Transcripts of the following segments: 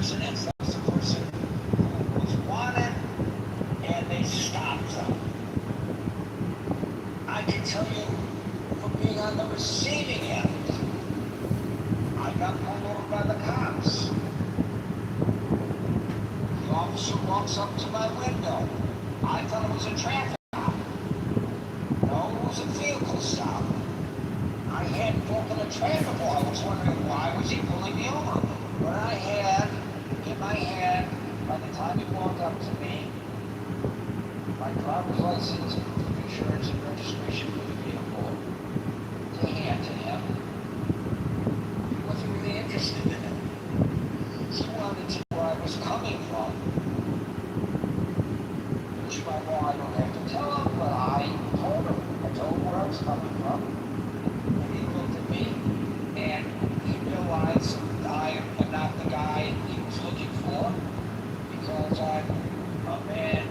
person, and that was the person who was wanted, and they stopped them. I can tell you from being on the receiving end, I got pulled over by the cops. The officer walks up to my window. I thought it was a traffic stop. No, it was a vehicle stop. I had broken a traffic law. I was wondering why was he pulling me over. But I had, in my hand, by the time he walked up to me, my driver's license, proof of insurance, and registration for the vehicle to hand to him. He wasn't really interested in it. He wanted to know where I was coming from. Which by law I don't have to tell him, but I told him. I told him where I was coming from. And he looked at me, and he realized I am not the guy he was looking for, because I'm a man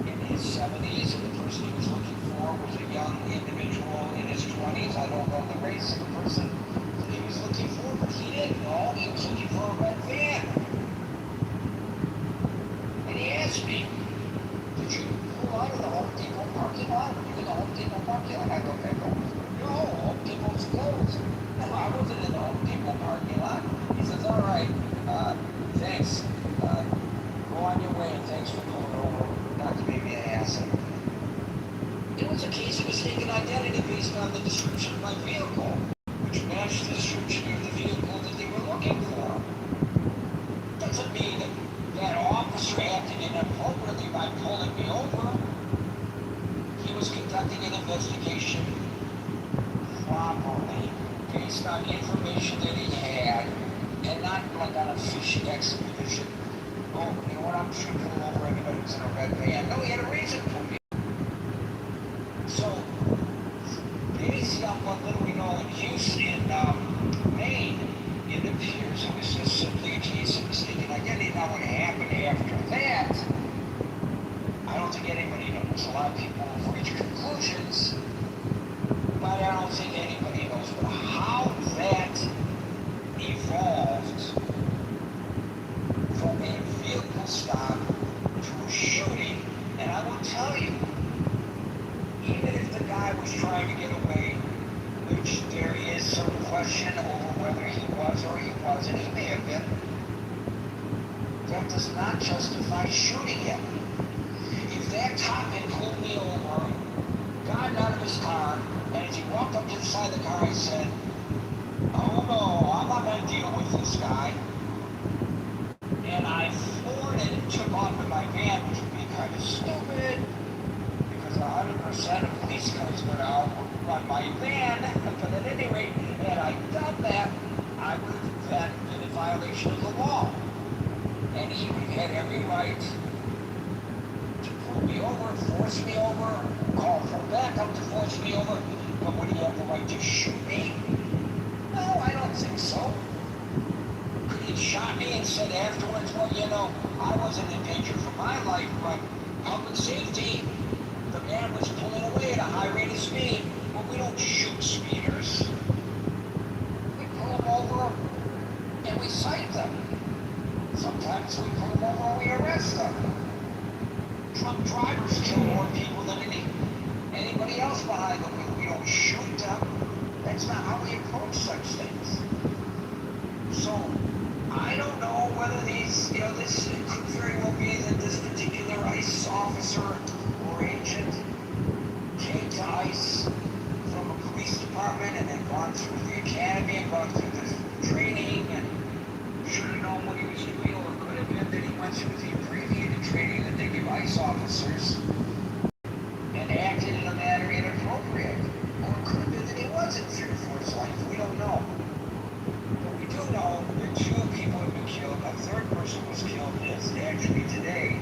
in his 70s, and the person he was looking for was a young individual in his 20s. I don't know the race of the person that he was looking for, but he didn't know. He was looking for a red van. And he asked me, did you pull out of the Home Depot parking lot? Were you in the Home Depot parking lot? I go, no, Home Depot's closed. No, I wasn't in the Home Depot parking lot. He says, all right, thanks. Go on your way, and thanks for pulling over. Not to make me an ass. It was a case of mistaken identity based on the description of my vehicle, which matched the description of the vehicle that they were looking for. Doesn't mean that officer acted inappropriately by pulling me over. He was conducting an investigation properly, based on information that he had, and not like on a fishing expedition. Oh, you know what, I'm sure pull over anybody who's in a red van. No, he had a reason for me. So, based on what little we know in Houston, Maine, it appears it was just simply a case of mistaken identity. Now, what happened after that, I don't think anybody knows. A lot of people have reached conclusions, but I don't think anybody knows. But how that evolved from a vehicle stop to a shooting, and I will tell you, even if the guy was trying to get away, which there is some question over whether he was or he wasn't, he may have been, that does not justify shooting him. If that cop had pulled me over, gotten out of his car, and as he walked up to the side of the car, he said, oh no, I'm not going to deal with this guy. And I floored it and took off in my van, which would be kind of stupid, because 100% of police cars would outrun my van. But at any rate, had I done that, I would have then been in violation of the law. And he would have had every right to pull me over, force me over, call for backup to force me over. But would he have the right to shoot me? No, I don't think so. Could he have shot me and said afterwards, well, you know, I wasn't in danger for my life, but public safety, the man was pulling away at a high rate of speed. Well, we don't shoot speeders. We pull them over and we cite them. Sometimes we pull them over and we arrest them. Drunk drivers kill more people than anybody else behind the wheel. We don't shoot them. That's not how we approach such things. So, I don't know whether these, this could very well be that this particular ICE officer or agent came to ICE from a police department and had gone through the academy and gone through the training and should have known what he was doing, or it could have been that he went through the abbreviated training that they give ICE officers and acted in a manner inappropriate. Or it could have been that he was in fear for his life. We don't know. But we do know that 2 people have been killed. A third person was killed actually today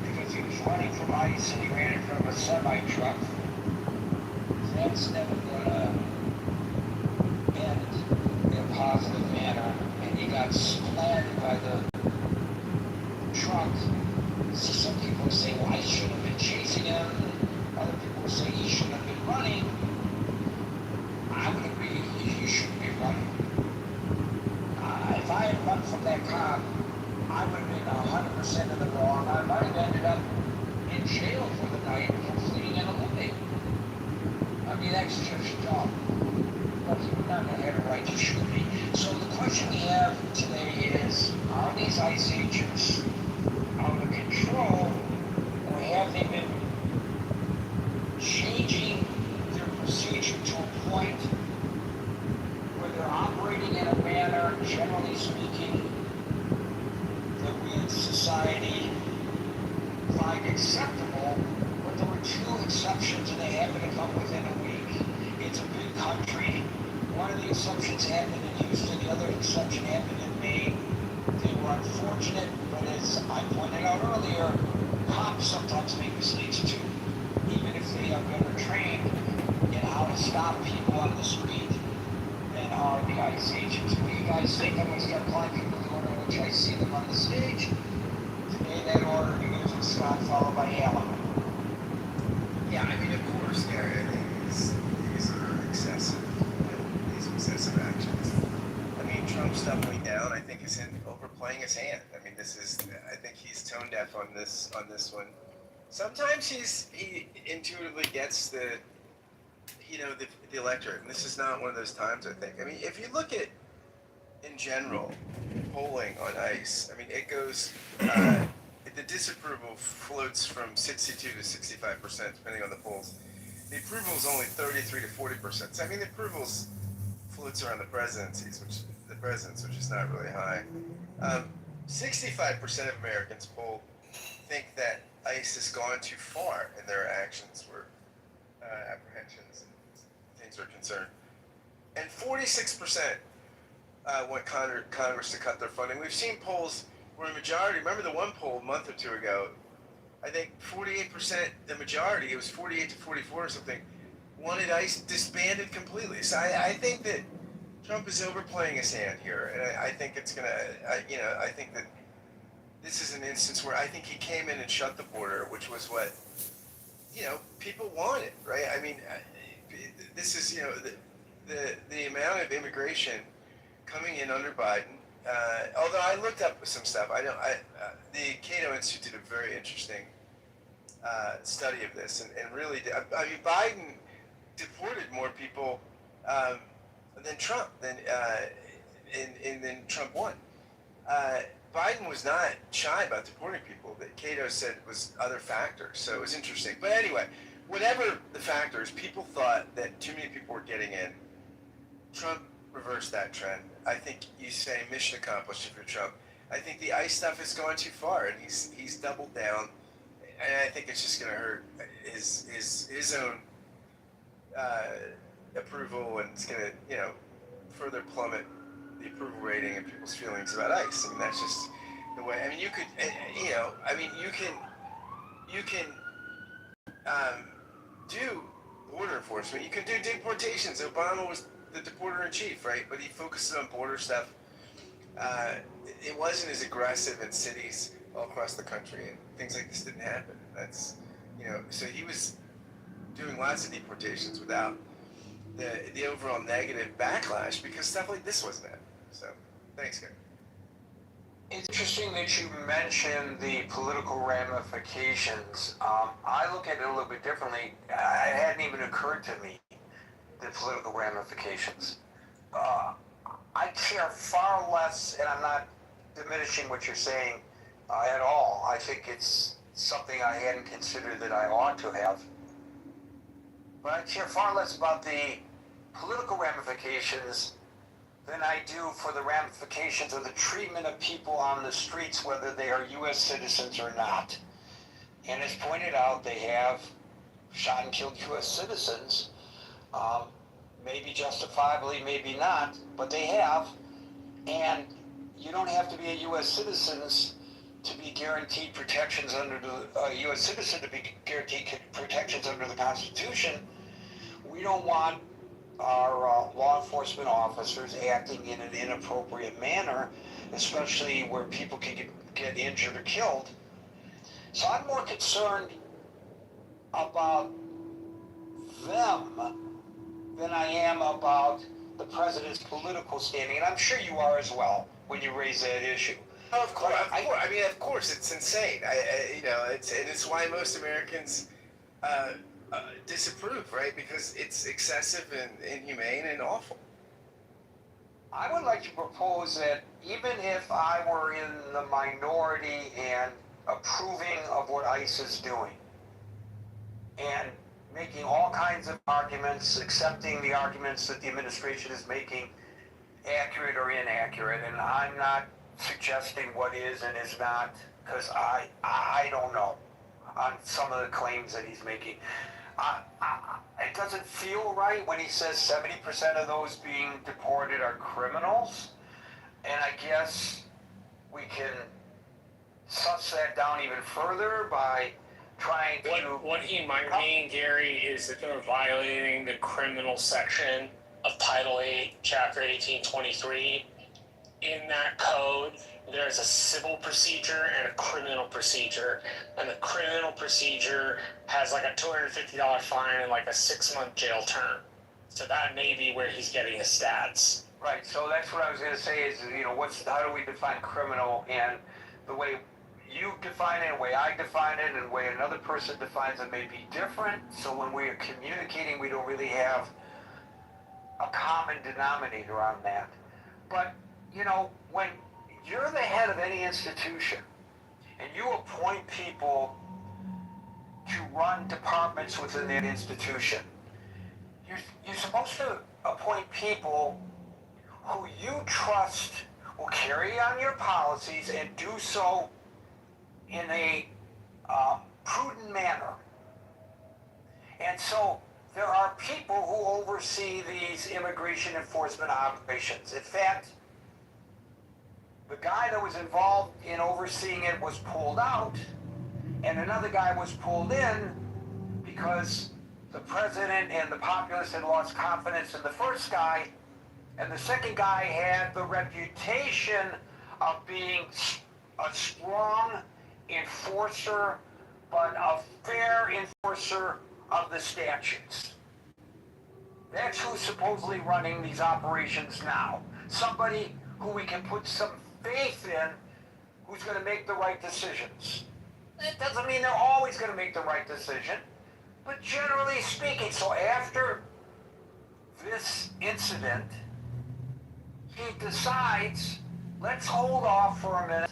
because he was running from ICE and he ran in front of a semi-truck. That's never going to end in a positive manner. And he got splattered by the truck. So some people say, well, I should have been chasing him. Other people say he shouldn't have been running. I would agree he shouldn't be running. If I had run from that cop, I would have been 100% in the wrong. I might have ended up in jail for the night for fleeing and eluding. I mean, that's just dumb. But he would not have had a right to shoot me. So the question we have today is, are these ICE agents out of control, or have they been changing their procedure to a point where they're operating in a manner, generally speaking, that we in society find acceptable, but there were two exceptions and they happened to come within a week. It's a big country. One of the exceptions happened in Houston, the other exception happened in Maine. They were unfortunate, but as I pointed out earlier, cops sometimes make mistakes too, even if they are better trained in how to stop people on the street than are the ICE agents. What do you guys think? I'm going to start calling people the order in which I see them on the stage. Today that order begins with Scott, followed by Alan. Yeah, I mean, of course, Gary, I think these are excessive, these excessive actions. I mean, Trump's doubling down, I think, is overplaying his hand. I mean, I think he's tone deaf on this one. Sometimes he intuitively gets the electorate, and this is not one of those times, I think. I mean, if you look at, in general, polling on ICE, I mean, it goes, the disapproval floats from 62 to 65%, depending on the polls. The approval is only 33 to 40%. So, I mean, the approval floats around the presidents, which is not really high. 65% of Americans polled think that ICE has gone too far in their actions where apprehensions and things are concerned. And 46% want Congress to cut their funding. We've seen polls where a majority, remember the one poll a month or two ago, I think 48%, the majority, it was 48 to 44 or something, wanted ICE disbanded completely. So I think that Trump is overplaying his hand here, and I think it's going to, I think that this is an instance where I think he came in and shut the border, which was what, people wanted, right? I mean, this is, the amount of immigration coming in under Biden. Although I looked up some stuff, the Cato Institute did a very interesting study of this, and really, I mean, Biden deported more people than Trump, than Trump won. Biden was not shy about deporting people. That Cato said was other factors, so it was interesting. But anyway, whatever the factors, people thought that too many people were getting in. Trump reverse that trend. I think you say mission accomplished if you're Trump. I think the ICE stuff has gone too far, and he's doubled down, and I think it's just going to hurt his own approval, and it's going to further plummet the approval rating and people's feelings about ICE. I mean, that's just the way. I mean, you could you can do border enforcement. You can do deportations. Obama was the deporter in chief, right? But he focused on border stuff. It wasn't as aggressive in cities all across the country, and things like this didn't happen. That's, so he was doing lots of deportations without the overall negative backlash, because stuff like this wasn't happening. So, thanks, guys. It's interesting that you mentioned the political ramifications. I look at it a little bit differently. It hadn't even occurred to me, the political ramifications. I care far less, and I'm not diminishing what you're saying at all. I think it's something I hadn't considered that I ought to have. But I care far less about the political ramifications than I do for the ramifications of the treatment of people on the streets, whether they are U.S. citizens or not. And as pointed out, they have shot and killed U.S. citizens, maybe justifiably, maybe not, but they have. And you don't have to be a U.S. citizen to be guaranteed protections under the U.S. citizen to be guaranteed protections under the Constitution. We don't want our law enforcement officers acting in an inappropriate manner, especially where people can get injured or killed. So I'm more concerned about them than I am about the president's political standing, and I'm sure you are as well when you raise that issue. Of course, of course, it's insane. It's why most Americans disapprove, right? Because it's excessive and inhumane and awful. I would like to propose that even if I were in the minority and approving of what ICE is doing, and making all kinds of arguments, accepting the arguments that the administration is making, accurate or inaccurate, and I'm not suggesting what is and is not, because I don't know on some of the claims that he's making. It doesn't feel right when he says 70% of those being deported are criminals, and I guess we can suss that down even further by trying to... What he might mean, Gary, is that they're violating the criminal section of Title 8, Chapter 1823. In that code, there's a civil procedure and a criminal procedure. And the criminal procedure has like a $250 fine and like a 6-month jail term. So that may be where he's getting the stats. Right, so that's what I was going to say is, how do we define criminal? And the way you define it, the way I define it, and the way another person defines it may be different. So when we are communicating, we don't really have a common denominator on that. But, when you're the head of any institution and you appoint people to run departments within that institution, you're supposed to appoint people who you trust will carry on your policies and do so in a prudent manner. And so there are people who oversee these immigration enforcement operations. In fact, the guy that was involved in overseeing it was pulled out, and another guy was pulled in because the president and the populace had lost confidence in the first guy, and the second guy had the reputation of being a strong enforcer, but a fair enforcer of the statutes. That's who's supposedly running these operations now. Somebody who we can put some faith in, who's going to make the right decisions. That doesn't mean they're always going to make the right decision, but generally speaking. So after this incident, he decides, let's hold off for a minute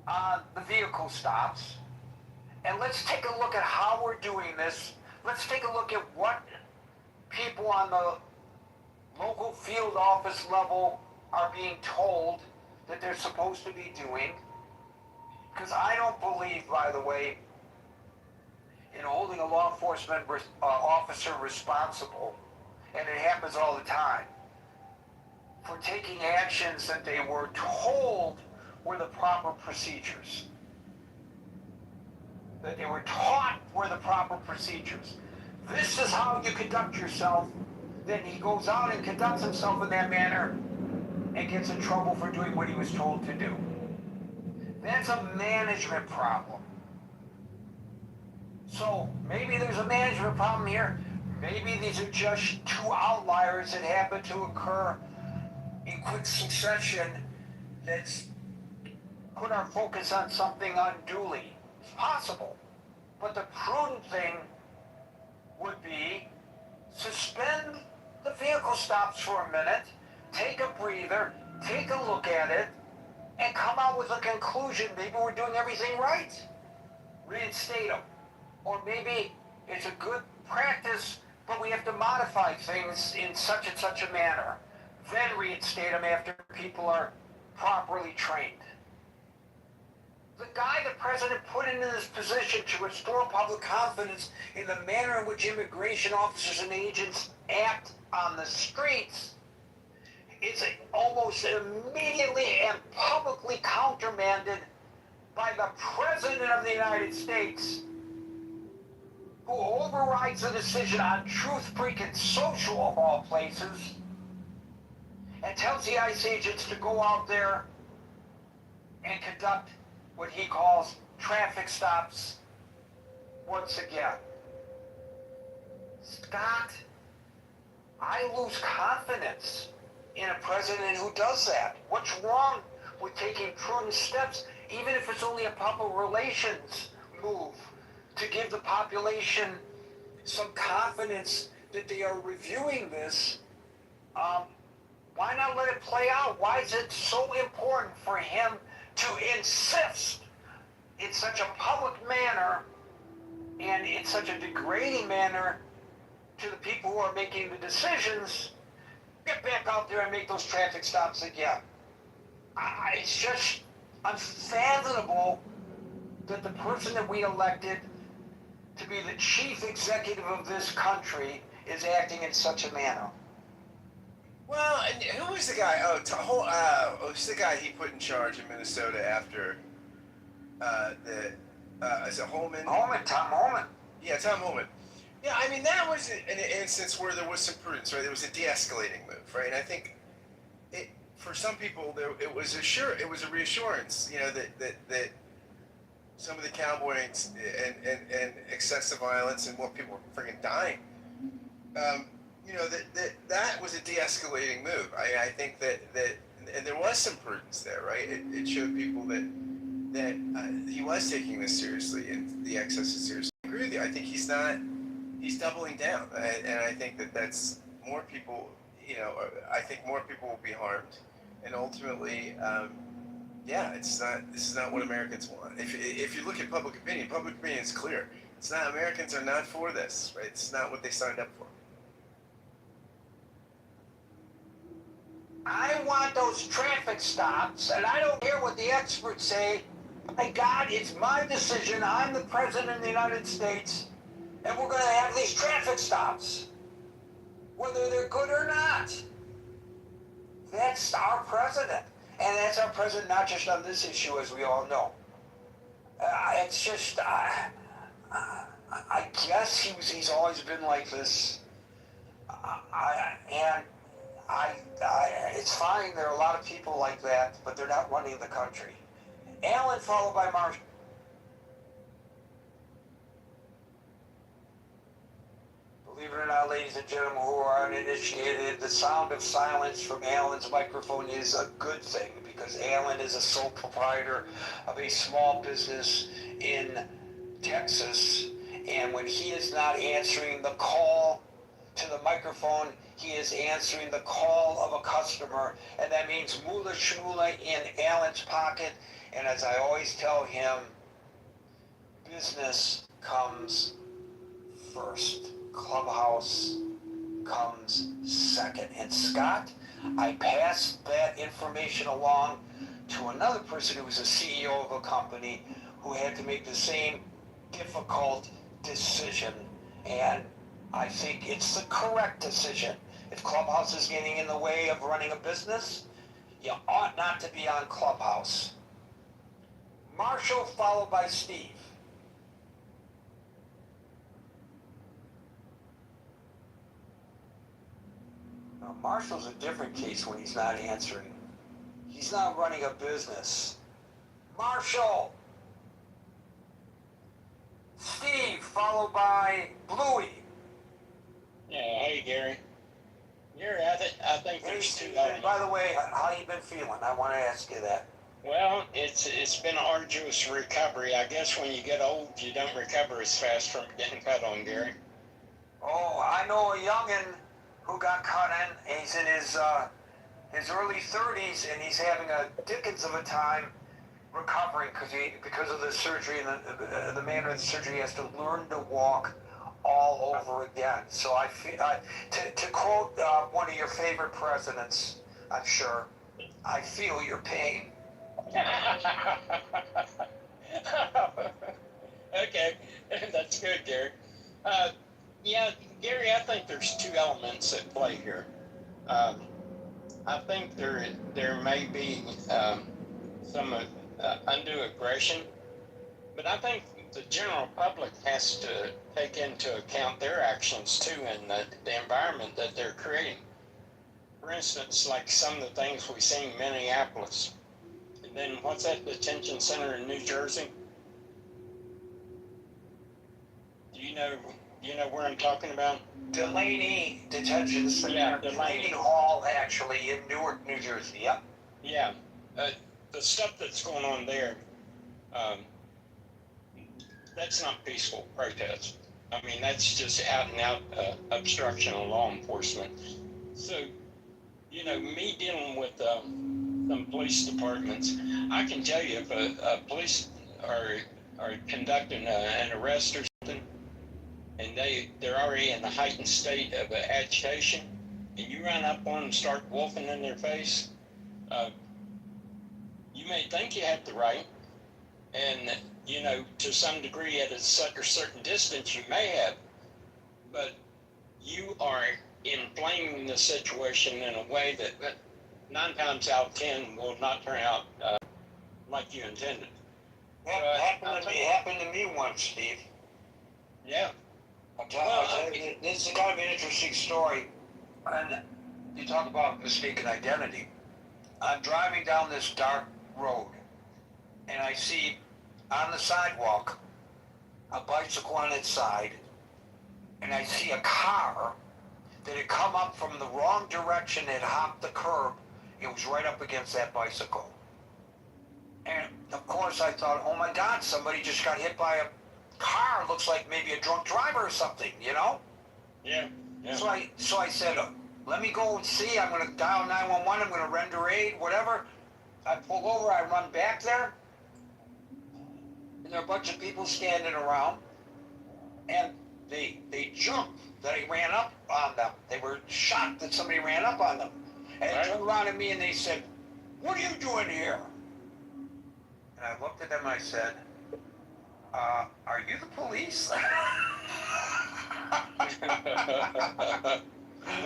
on the vehicle stops, and let's take a look at how we're doing this. Let's take a look at what people on the local field office level are being told that they're supposed to be doing. Because I don't believe, by the way, in holding a law enforcement officer responsible, and it happens all the time, for taking actions that they were told were the proper procedures. That they were taught were the proper procedures. This is how you conduct yourself. Then he goes out and conducts himself in that manner and gets in trouble for doing what he was told to do. That's a management problem. So maybe there's a management problem here. Maybe these are just two outliers that happen to occur in quick succession that's put our focus on something unduly. It's possible. But the prudent thing would be suspend the vehicle stops for a minute, take a breather, take a look at it, and come out with a conclusion. Maybe we're doing everything right. Reinstate them. Or maybe it's a good practice, but we have to modify things in such and such a manner. Then reinstate them after people are properly trained. The guy the president put into this position to restore public confidence in the manner in which immigration officers and agents act on the streets is almost immediately and publicly countermanded by the President of the United States, who overrides the decision on truth, freaking social of all places, and tells the ICE agents to go out there and conduct what he calls traffic stops once again. Scott, I lose confidence in a president who does that. What's wrong with taking prudent steps, even if it's only a public relations move, to give the population some confidence that they are reviewing this. Why not let it play out? Why is it so important for him to insist in such a public manner and in such a degrading manner to the people who are making the decisions? Get back out there and make those traffic stops again. It's just unfathomable that the person that we elected to be the chief executive of this country is acting in such a manner. Well, and who was the guy? Who's the guy he put in charge in Minnesota after is it Holman? Tom Holman. Yeah, Tom Holman. Yeah, I mean, that was an instance where there was some prudence, right? There was a de-escalating move, right? And I think for some people, it was a reassurance, you know, that some of the cowboying and excessive violence and more people were freaking dying. You know, that was a de-escalating move. I think that and there was some prudence there, right? It showed people that he was taking this seriously and the excesses seriously. I agree with you. I think he's doubling down, and I think that's more people. You know, I think more people will be harmed, and ultimately, this is not what Americans want. If you look at public opinion is clear. It's not. Americans are not for this, right? It's not what they signed up for. I want those traffic stops, and I don't care what the experts say. My God, it's my decision. I'm the president of the United States, and we're going to have these traffic stops, whether they're good or not. That's our president, and that's our president not just on this issue, as we all know. It's just, I guess he's always been like this. It's fine. There are a lot of people like that, but they're not running the country. Alan, followed by Marshall. Believe it or not, ladies and gentlemen who are uninitiated, the sound of silence from Alan's microphone is a good thing, because Alan is a sole proprietor of a small business in Texas, and when he is not answering the call to the microphone, he is answering the call of a customer, and that means moolah shmoolah in Alan's pocket. And as I always tell him, business comes first. Clubhouse comes second. And Scott, I passed that information along to another person who was a CEO of a company who had to make the same difficult decision. And I think it's the correct decision. If Clubhouse is getting in the way of running a business, you ought not to be on Clubhouse. Marshall, followed by Steve. Now, Marshall's a different case when he's not answering. He's not running a business. Marshall. Steve, followed by Bluey. Yeah, hey Gary. Gary, I think there's two And by the way, how you been feeling? I want to ask you that. Well, it's been an arduous recovery. I guess when you get old, you don't recover as fast from getting cut on, Gary. Oh, I know a youngin' who got cut in. He's in his early 30s, and he's having a dickens of a time recovering because of the surgery and the manner of the surgery. He has to learn to walk all over again. So I feel, to quote one of your favorite presidents, I'm sure, I feel your pain. Okay, that's good, Gary. Yeah, Gary, I think there's two elements at play here. I think there may be some undue aggression, but I think the general public has to take into account their actions too and the environment that they're creating. For instance, like some of the things we see in Minneapolis. And then what's that detention center in New Jersey? Do you know where I'm talking about? Delaney Detention Center. Yeah, Delaney Hall, actually, in Newark, New Jersey. Yep. Yeah. the stuff that's going on there, um, that's not peaceful protest. I mean, that's just out and out obstruction of law enforcement. So, you know, me dealing with some police departments, I can tell you if a police are conducting an arrest or something, and they're already in a heightened state of agitation, and you run up on them and start wolfing in their face, you may think you have the right, and you know, to some degree at a certain distance you may have, but you are inflaming the situation in a way that 9 times out of 10 will not turn out like you intended. Happened to me once, Steve. Yeah. I'll tell you, this is kind of an interesting story. And you talk about mistaken identity. I'm driving down this dark road, and I see on the sidewalk a bicycle on its side, and I see a car that had come up from the wrong direction, had hopped the curb. It was right up against that bicycle. And of course I thought, oh my God, somebody just got hit by a car. Looks like maybe a drunk driver or something, you know? Yeah. So I said, let me go and see. I'm going to dial 911. I'm going to render aid, whatever. I pull over. I run back there. And there are a bunch of people standing around. And they jumped that I ran up on them. They were shocked that somebody ran up on them. And they turned around at me and they said, what are you doing here? And I looked at them and I said, are you the police?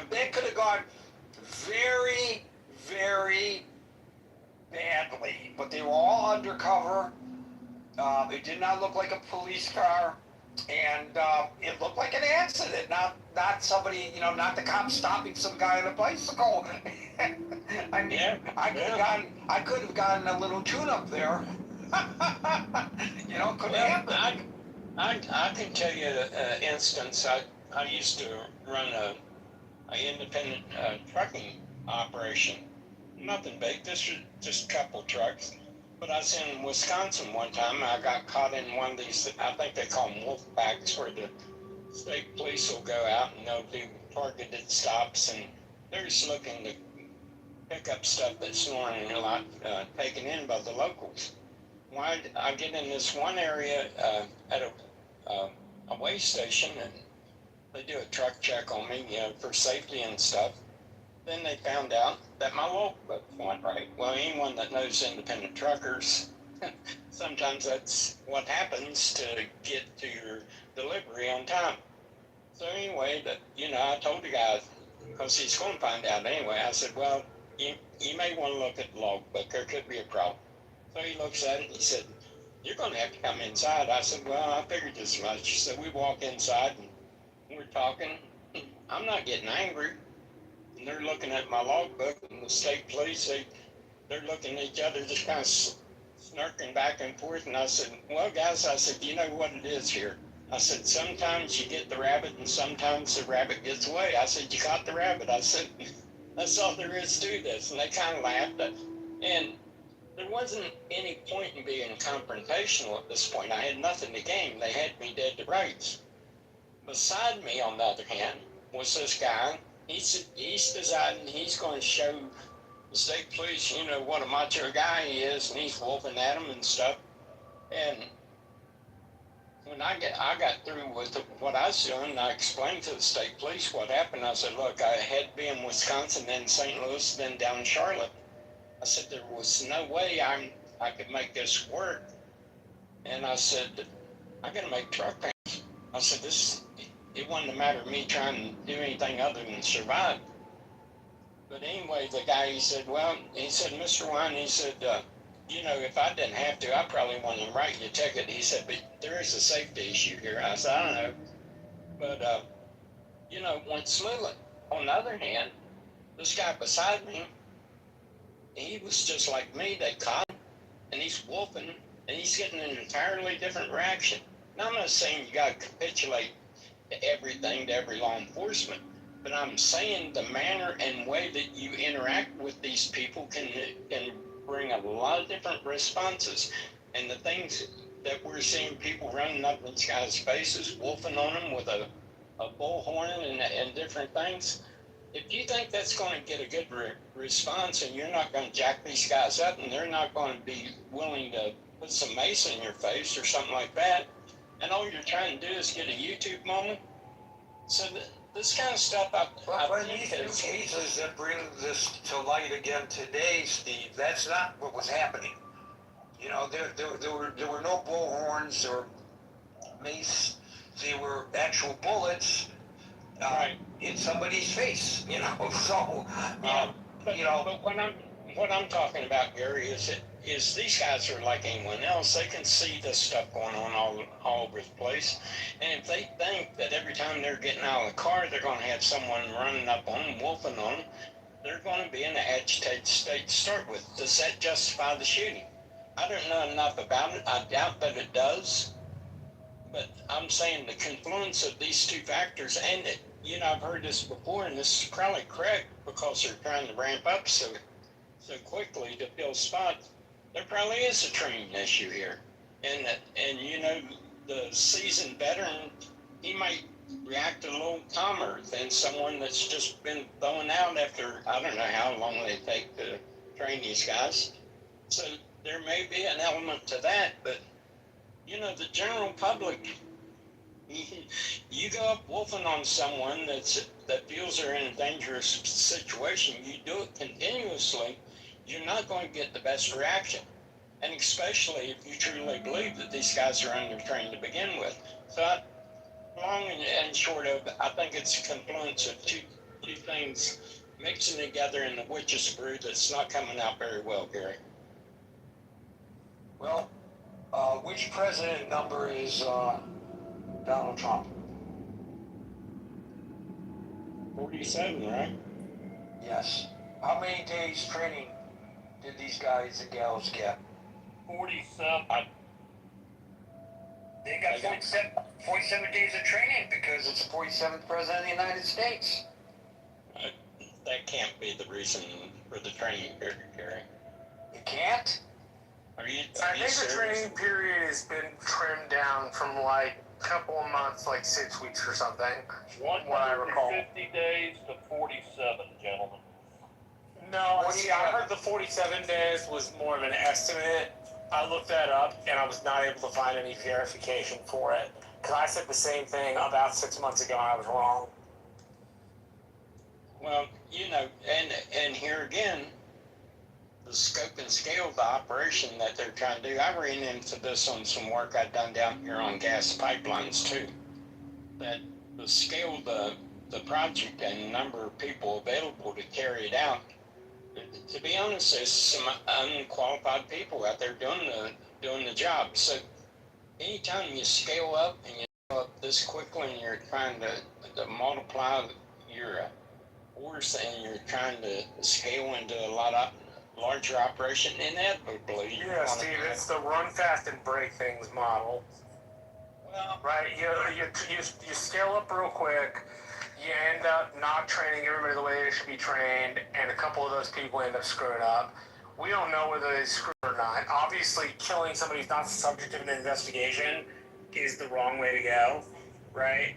That could have gone very, very badly. But they were all undercover. It did not look like a police car. And it looked like an accident, not somebody, you know, not the cops stopping some guy on a bicycle. I mean, I could have gotten a little tune-up there. You know, could have happened. I can tell you an instance. I used to run a independent trucking operation. Nothing big, just a couple trucks. But I was in Wisconsin one time. I got caught in one of these, I think they call them wolf packs, where the state police will go out and they'll do targeted stops, and they're just looking to pick up stuff that's normally not taken in by the locals. Well, I get in this one area at a weigh station, and they do a truck check on me, you know, for safety and stuff. Then they found out that my logbook wasn't right. Well, anyone that knows independent truckers, sometimes that's what happens to get to your delivery on time. So anyway, I told the guy, because he's going to find out anyway, I said, well, you may want to look at the logbook. There could be a problem. So he looks at it and he said, you're going to have to come inside. I said, well, I figured as much. So we walk inside and we're talking. I'm not getting angry. And they're looking at my logbook, and the state police, they're looking at each other, just kind of snarking back and forth. And I said, well, guys, I said, you know what it is here? I said, sometimes you get the rabbit and sometimes the rabbit gets away. I said, you caught the rabbit. I said, that's all there is to this. And they kind of laughed. And there wasn't any point in being confrontational at this point. I had nothing to gain. They had me dead to rights. Beside me, on the other hand, was this guy. He's deciding he's going to show the state police, you know, what a macho guy he is, and he's wolfing at them and stuff. And when I got through with what I was doing, I explained to the state police what happened. I said, look, I had to be in Wisconsin, then St. Louis, then down in Charlotte. I said, there was no way I could make this work. And I said, I got to make truck payments. I said, it wasn't a matter of me trying to do anything other than survive. But anyway, the guy, he said, Mr. Wine, he said, you know, if I didn't have to, I probably wouldn't even write you a ticket. He said, but there is a safety issue here. I said, I don't know. But, you know, went smoothly. On the other hand, this guy beside me, he was just like me. They caught him, and he's wolfing, and he's getting an entirely different reaction. Now, I'm not saying you got to capitulate everything to every law enforcement, but I'm saying the manner and way that you interact with these people can bring a lot of different responses. And the things that we're seeing people running up in these guys' faces, wolfing on them with a bullhorn and different things. If you think that's going to get a good response and you're not going to jack these guys up and they're not going to be willing to put some mace in your face or something like that, and all you're trying to do is get a YouTube moment. So this kind of stuff, I think these cases that bring this to light again today, Steve, that's not what was happening. You know, there were no bullhorns or mace. They were actual bullets right. in somebody's face. You know, so but what I'm talking about, Gary, is these guys are like anyone else. They can see this stuff going on all over the place, and if they think that every time they're getting out of the car, they're going to have someone running up on them, wolfing on them, they're going to be in an agitated state to start with. Does that justify the shooting? I don't know enough about it. I doubt that it does. But I'm saying the confluence of these two factors, and I've heard this before, and this is probably correct because they're trying to ramp up so quickly to fill spots. There probably is a training issue here, and the seasoned veteran, he might react a little calmer than someone that's just been thrown out after I don't know how long they take to train these guys. So there may be an element to that, but the general public, you go up wolfing on someone that feels they're in a dangerous situation, you do it continuously, you're not going to get the best reaction. And especially if you truly believe that these guys are under-trained to begin with. So long and short of, I think it's a confluence of two things mixing together in the witch's brew that's not coming out very well, Gary. Well, which president number is Donald Trump? 47, right? Yes. How many days training did these guys and gals get? 47. They got 47 days of training because it's the 47th president of the United States. That can't be the reason for the training period, Gary. It can't? I think the training period has been trimmed down from like a couple of months, like 6 weeks or something. What I recall. 50 days to 47, gentlemen. No, see, I heard the 47 days was more of an estimate. I looked that up and I was not able to find any verification for it. Because I said the same thing about 6 months ago and I was wrong. Well, and here again, the scope and scale of the operation that they're trying to do. I ran into this on some work I'd done down here on gas pipelines too. That the scale of the project and the number of people available to carry it out. To be honest, there's some unqualified people out there doing the job. So anytime you scale up and you scale up this quickly and you're trying to multiply your force and you're trying to scale into a lot of larger operation, inevitably. Yeah, Steve, it's the run fast and break things model. Well, right, you scale up real quick, you end up not training everybody the way they should be trained, and a couple of those people end up screwing up. We don't know whether they screwed or not. Obviously, killing somebody who's not subject to an investigation is the wrong way to go, right?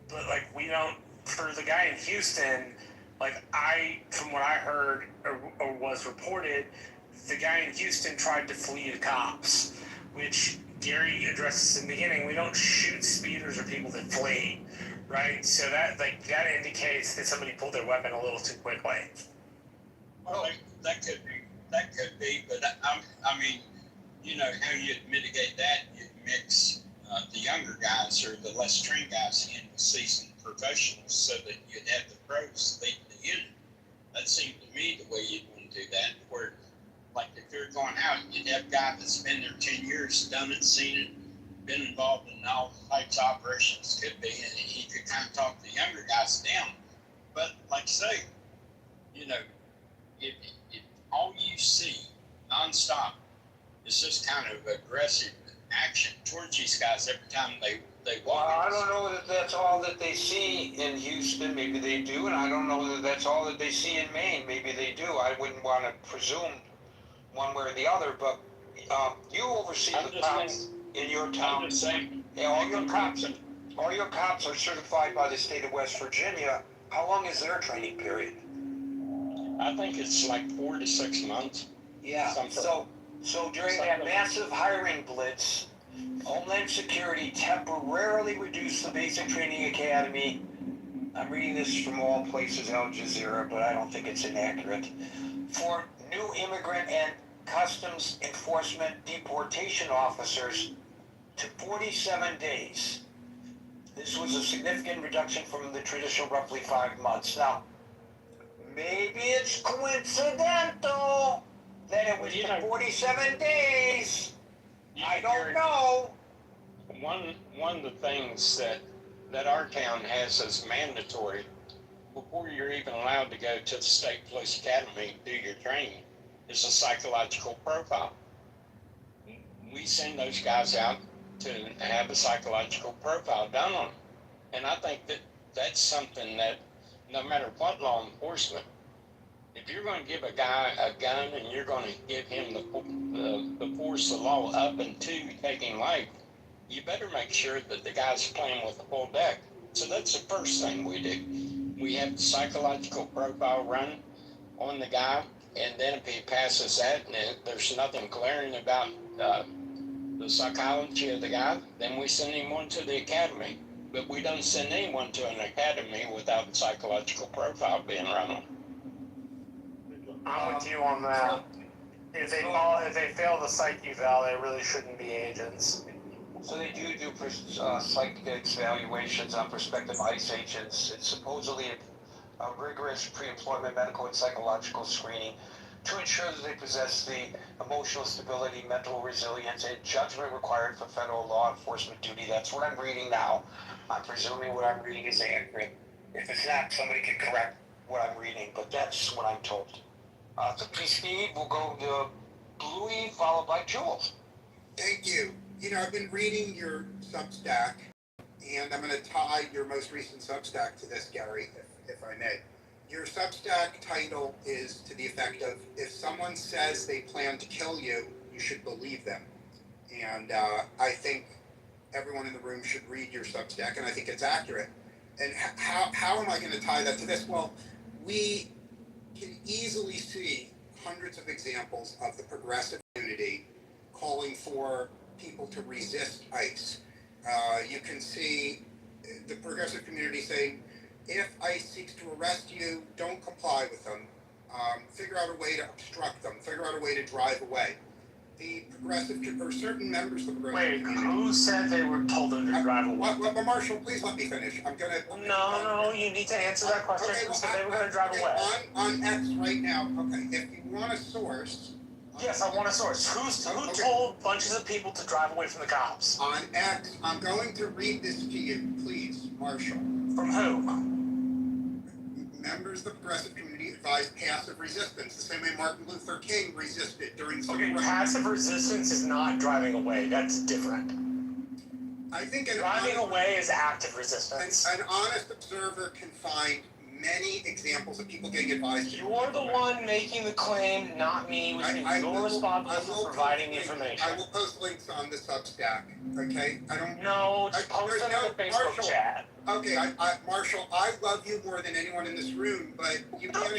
But, we don't, for the guy in Houston, from what I heard or was reported, the guy in Houston tried to flee the cops, which Gary addresses in the beginning. We don't shoot speeders or people that flee, right? So that indicates that somebody pulled their weapon a little too quickly. Well, that could be, but I mean, how you'd mitigate that, you'd mix the younger guys or the less trained guys in with seasoned professionals so that you'd have the pros leading the unit. That seemed to me the way you'd want to do that, where, if you're going out, you'd have a guy that's been there 10 years, done it, seen it, been involved in all types of operations, could be, and he could kind of talk the younger guys down. But, like I say, if all you see nonstop is just kind of aggressive action towards these guys every time they walk. Well, I don't know that that's all that they see in Houston. Maybe they do, and I don't know that that's all that they see in Maine. Maybe they do. I wouldn't want to presume one way or the other, but you oversee I'm the just cops in your town. I'm just saying. Yeah, all your cops are certified by the state of West Virginia. How long is their training period? I think it's like 4 to 6 months. Yeah, so during that massive hiring blitz, Homeland Security temporarily reduced the basic training academy. I'm reading this from all places, Al Jazeera, but I don't think it's inaccurate. For new immigrant and customs enforcement deportation officers to 47 days. This was a significant reduction from the traditional roughly 5 months. Now, maybe it's coincidental that it was 47 days. I don't know. One of the things that our town has as mandatory before you're even allowed to go to the State Police Academy and do your training is a psychological profile. We send those guys out to have a psychological profile done on them. And I think that's something that no matter what law enforcement, if you're going to give a guy a gun and you're going to give him the force of law up and to taking life, you better make sure that the guy's playing with a full deck. So that's the first thing we do. We have the psychological profile run on the guy, and then if he passes that and there's nothing glaring about the psychology of the guy, then we send him on to the academy. But we don't send anyone to an academy without the psychological profile being run on. I'm with you on that. If they fail the psych eval, they really shouldn't be agents. So they do psych evaluations on prospective ICE agents. It's supposedly a rigorous pre-employment medical and psychological screening to ensure that they possess the emotional stability, mental resilience, and judgment required for federal law enforcement duty. That's what I'm reading now. I'm presuming what I'm reading is accurate. If it's not, somebody can correct what I'm reading, but that's what I'm told. Steve, we'll go to Bluey, followed by Jules. Thank you. You know, I've been reading your Substack, and I'm going to tie your most recent Substack to this, Gary, if I may. Your Substack title is to the effect of, if someone says they plan to kill you, you should believe them. And I think everyone in the room should read your Substack, and I think it's accurate. And how am I going to tie that to this? Well, we can easily see hundreds of examples of the progressive community calling for people to resist ICE. You can see the progressive community saying, if ICE seeks to arrest you, don't comply with them. Figure out a way to obstruct them. Figure out a way to drive away. The progressive, or certain members of the progressive community. Who said they were told them to drive away? Well, Marshall, please let me finish. No, you need to answer that question. Okay, Who said they were going to drive away? On X right now, okay, if you want a source. Yes, I want a source. Who told bunches of people to drive away from the cops? On X, I'm going to read this to you, please, Marshall. From who? Members of the progressive community advise passive resistance, the same way Martin Luther King resisted during the Okay, passive resistance is not driving away. That's different. I think driving away is active resistance. An honest observer can find many examples of people getting advised. You're the one making the claim, not me, which means you're responsible for providing the information. I will post links on the Substack, okay? Just post them in the Facebook chat. Okay, Marshall, I love you more than anyone in this room, but you can't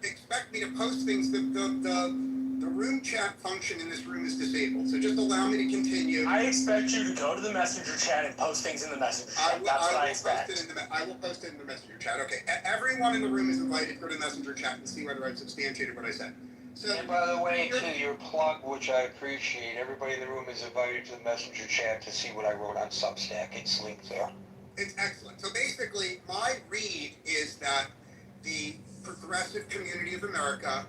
expect me to post things. The room chat function in this room is disabled, so just allow me to continue. I expect you to go to the messenger chat and post things in the messenger chat. That's what I expect. I will post it in the messenger chat. Okay, everyone in the room is invited to go to the messenger chat and see whether I've substantiated what I said. So, and by the way, to your plug, which I appreciate, everybody in the room is invited to the messenger chat to see what I wrote on Substack. It's linked there. It's excellent. So basically, my read is that the progressive community of America,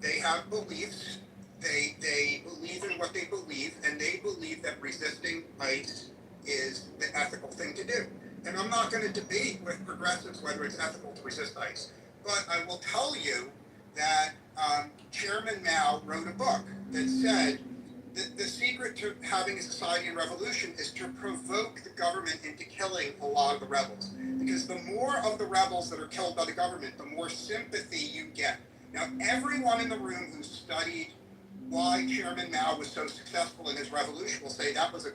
they have beliefs. They believe in what they believe, and they believe that resisting ICE is the ethical thing to do. And I'm not going to debate with progressives whether it's ethical to resist ICE, but I will tell you that Chairman Mao wrote a book that said that the secret to having a society in revolution is to provoke the government into killing a lot of the rebels. Because the more of the rebels that are killed by the government, the more sympathy you get. Now, everyone in the room who studied why Chairman Mao was so successful in his revolution will say that was a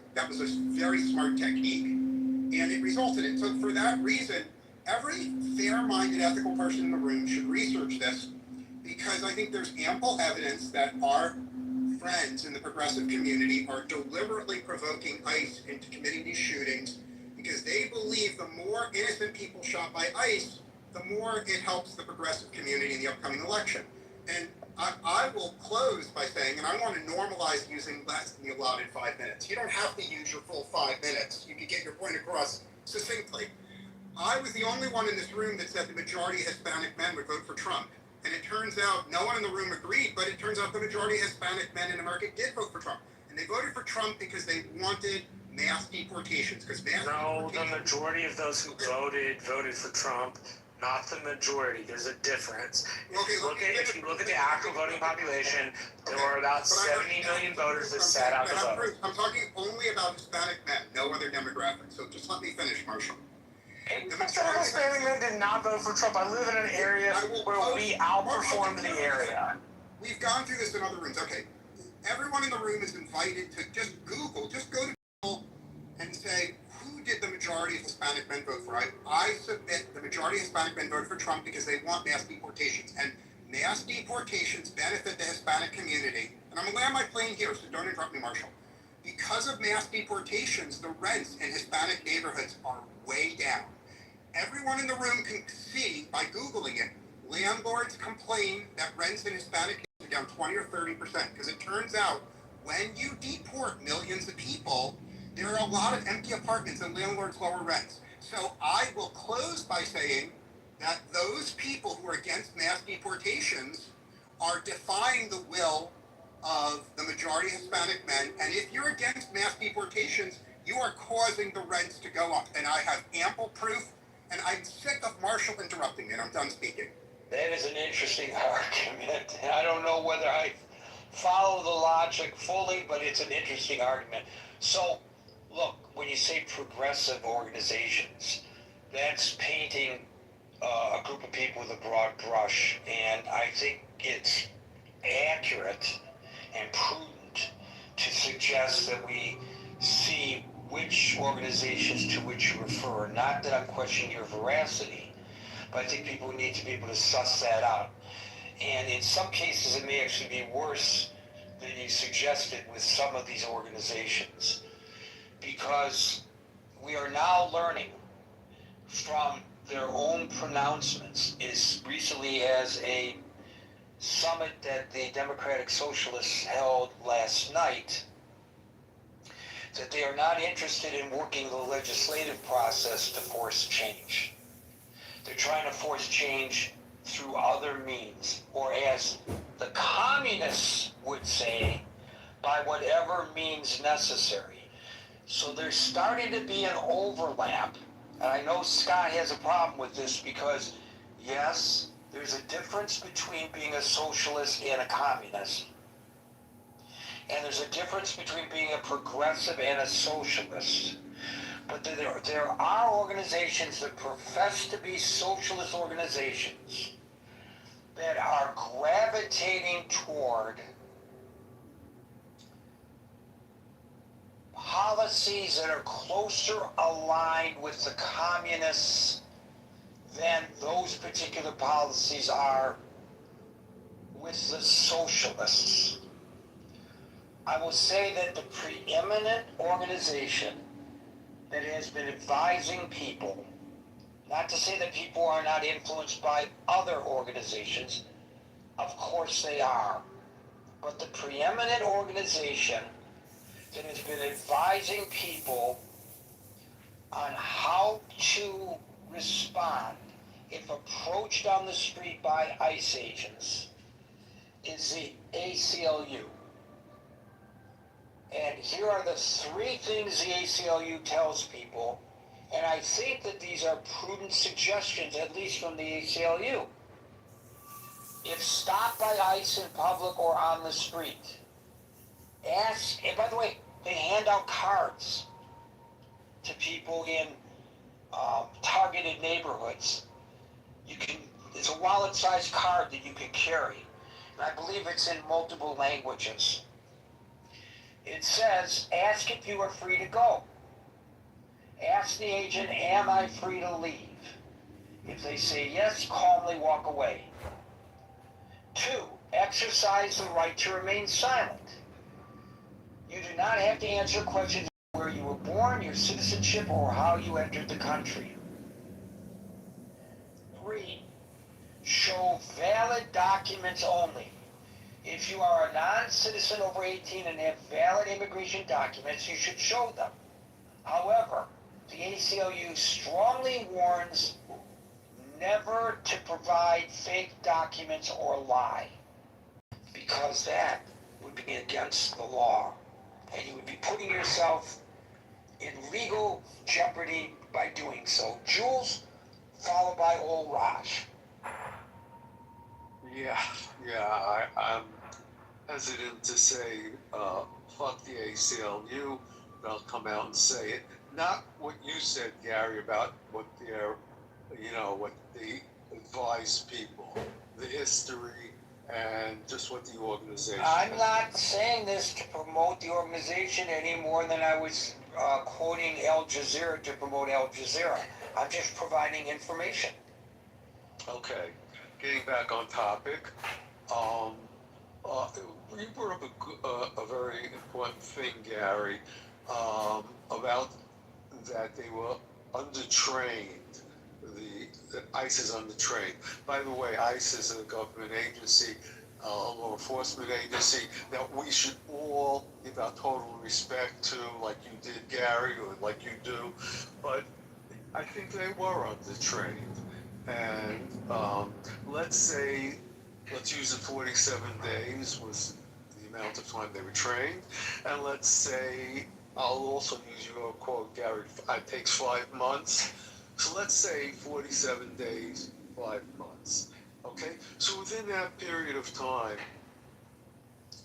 very smart technique, and it resulted in. So for that reason, every fair-minded, ethical person in the room should research this, because I think there's ample evidence that our friends in the progressive community are deliberately provoking ICE into committing these shootings, because they believe the more innocent people shot by ICE, the more it helps the progressive community in the upcoming election. And I will close by saying, and I want to normalize using less than the allotted 5 minutes. You don't have to use your full 5 minutes. You can get your point across succinctly. I was the only one in this room that said the majority of Hispanic men would vote for Trump. And it turns out no one in the room agreed, but it turns out the majority of Hispanic men in America did vote for Trump. And they voted for Trump because they wanted mass deportations. No, the majority of those who voted for Trump. Not the majority. There's a difference. If you look at the actual voting population, there were about 70 million voters that sat out to vote. I'm talking only about Hispanic men, no other demographics. So just let me finish, Marshall. Hispanic men did not vote for Trump. I live in an area where we outperformed the area. We've gone through this in other rooms. Okay, everyone in the room is invited to just go to Google and say, who did the majority of Hispanic men vote for? I submit the majority of Hispanic men voted for Trump because they want mass deportations. And mass deportations benefit the Hispanic community. And I'm going to land my plane here, so don't interrupt me, Marshall. Because of mass deportations, the rents in Hispanic neighborhoods are way down. Everyone in the room can see by Googling it, landlords complain that rents in Hispanic neighborhoods are down 20 or 30%, because it turns out when you deport millions of people, there are a lot of empty apartments and landlords lower rents. So I will close by saying that those people who are against mass deportations are defying the will of the majority of Hispanic men. And if you're against mass deportations, you are causing the rents to go up. And I have ample proof, and I'm sick of Marshall interrupting me, and I'm done speaking. That is an interesting argument. I don't know whether I follow the logic fully, but it's an interesting argument. So, look, when you say progressive organizations, that's painting a group of people with a broad brush, and I think it's accurate and prudent to suggest that we see which organizations to which you refer. Not that I'm questioning your veracity, but I think people need to be able to suss that out. And in some cases, it may actually be worse than you suggested with some of these organizations, because we are now learning from their own pronouncements as recently as a summit that the Democratic Socialists held last night, that they are not interested in working the legislative process to force change. They're trying to force change through other means, or as the communists would say, by whatever means necessary. So there's starting to be an overlap. And I know Scott has a problem with this because, yes, there's a difference between being a socialist and a communist. And there's a difference between being a progressive and a socialist. But there are organizations that profess to be socialist organizations that are gravitating toward policies that are closer aligned with the communists than those particular policies are with the socialists. I will say that the preeminent organization that has been advising people, not to say that people are not influenced by other organizations, of course they are, but the preeminent organization that has been advising people on how to respond if approached on the street by ICE agents is the ACLU. And here are the 3 things the ACLU tells people, and I think that these are prudent suggestions, at least from the ACLU. If stopped by ICE in public or on the street, ask, and by the way, they hand out cards to people in targeted neighborhoods. You can It's a wallet-sized card that you can carry. And I believe it's in multiple languages. It says, ask if you are free to go. Ask the agent, am I free to leave? If they say yes, calmly walk away. 2, exercise the right to remain silent. You do not have to answer questions where you were born, your citizenship, or how you entered the country. 3, show valid documents only. If you are a non-citizen over 18 and have valid immigration documents, you should show them. However, the ACLU strongly warns never to provide fake documents or lie, because that would be against the law, and you would be putting yourself in legal jeopardy by doing so. Jules, followed by old Raj. I'm hesitant to say fuck the ACLU, but I'll come out and say it. Not what you said, Gary, about what what they advise people, the history, and just what the organization. I'm not saying this to promote the organization any more than I was quoting Al Jazeera to promote Al Jazeera. I'm just providing information. Okay, getting back on topic. You brought up a very important thing, Gary, about that they were undertrained. That ICE is undertrained. By the way, ICE is a government agency, a law enforcement agency that we should all give our total respect to, like you did, Gary, or like you do. But I think they were undertrained. And let's use it 47 days was the amount of time they were trained. And let's say, I'll also use your quote, Gary, it takes 5 months. So let's say 47 days, 5 months. Okay? So within that period of time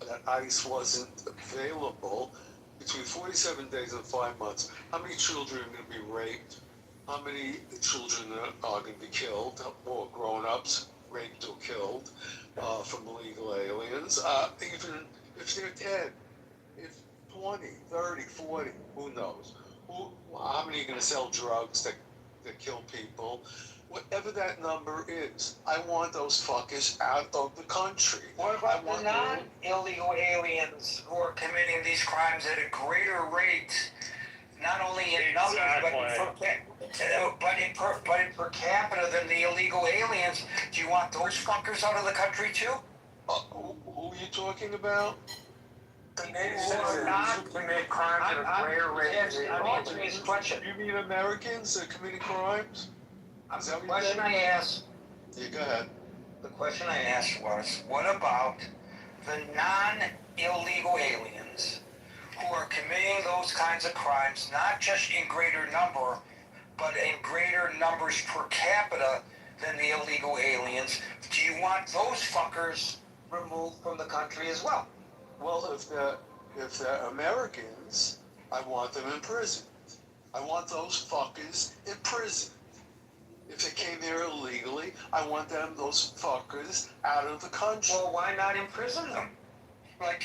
that ICE wasn't available, between 47 days and 5 months, how many children are going to be raped? How many children are going to be killed, or grown-ups raped or killed from illegal aliens? Even if they're dead, if 20, 30, 40, who knows? How many are going to sell drugs that kill people? Whatever that number is, I want those fuckers out of the country. What about the non-illegal aliens who are committing these crimes at a greater rate, not only in numbers, but in per capita than the illegal aliens? Do you want those fuckers out of the country too? Who are you talking about? Commit crimes at a greater rate. I'm answering his question. You mean Americans that are committing crimes? The question I asked. Yeah, go ahead. The question I asked was, what about the non-illegal aliens who are committing those kinds of crimes, not just in greater number, but in greater numbers per capita than the illegal aliens? Do you want those fuckers removed from the country as well? Well, if they're Americans, I want them in prison. I want those fuckers in prison. If they came here illegally, I want those fuckers out of the country. Well, why not imprison them? Like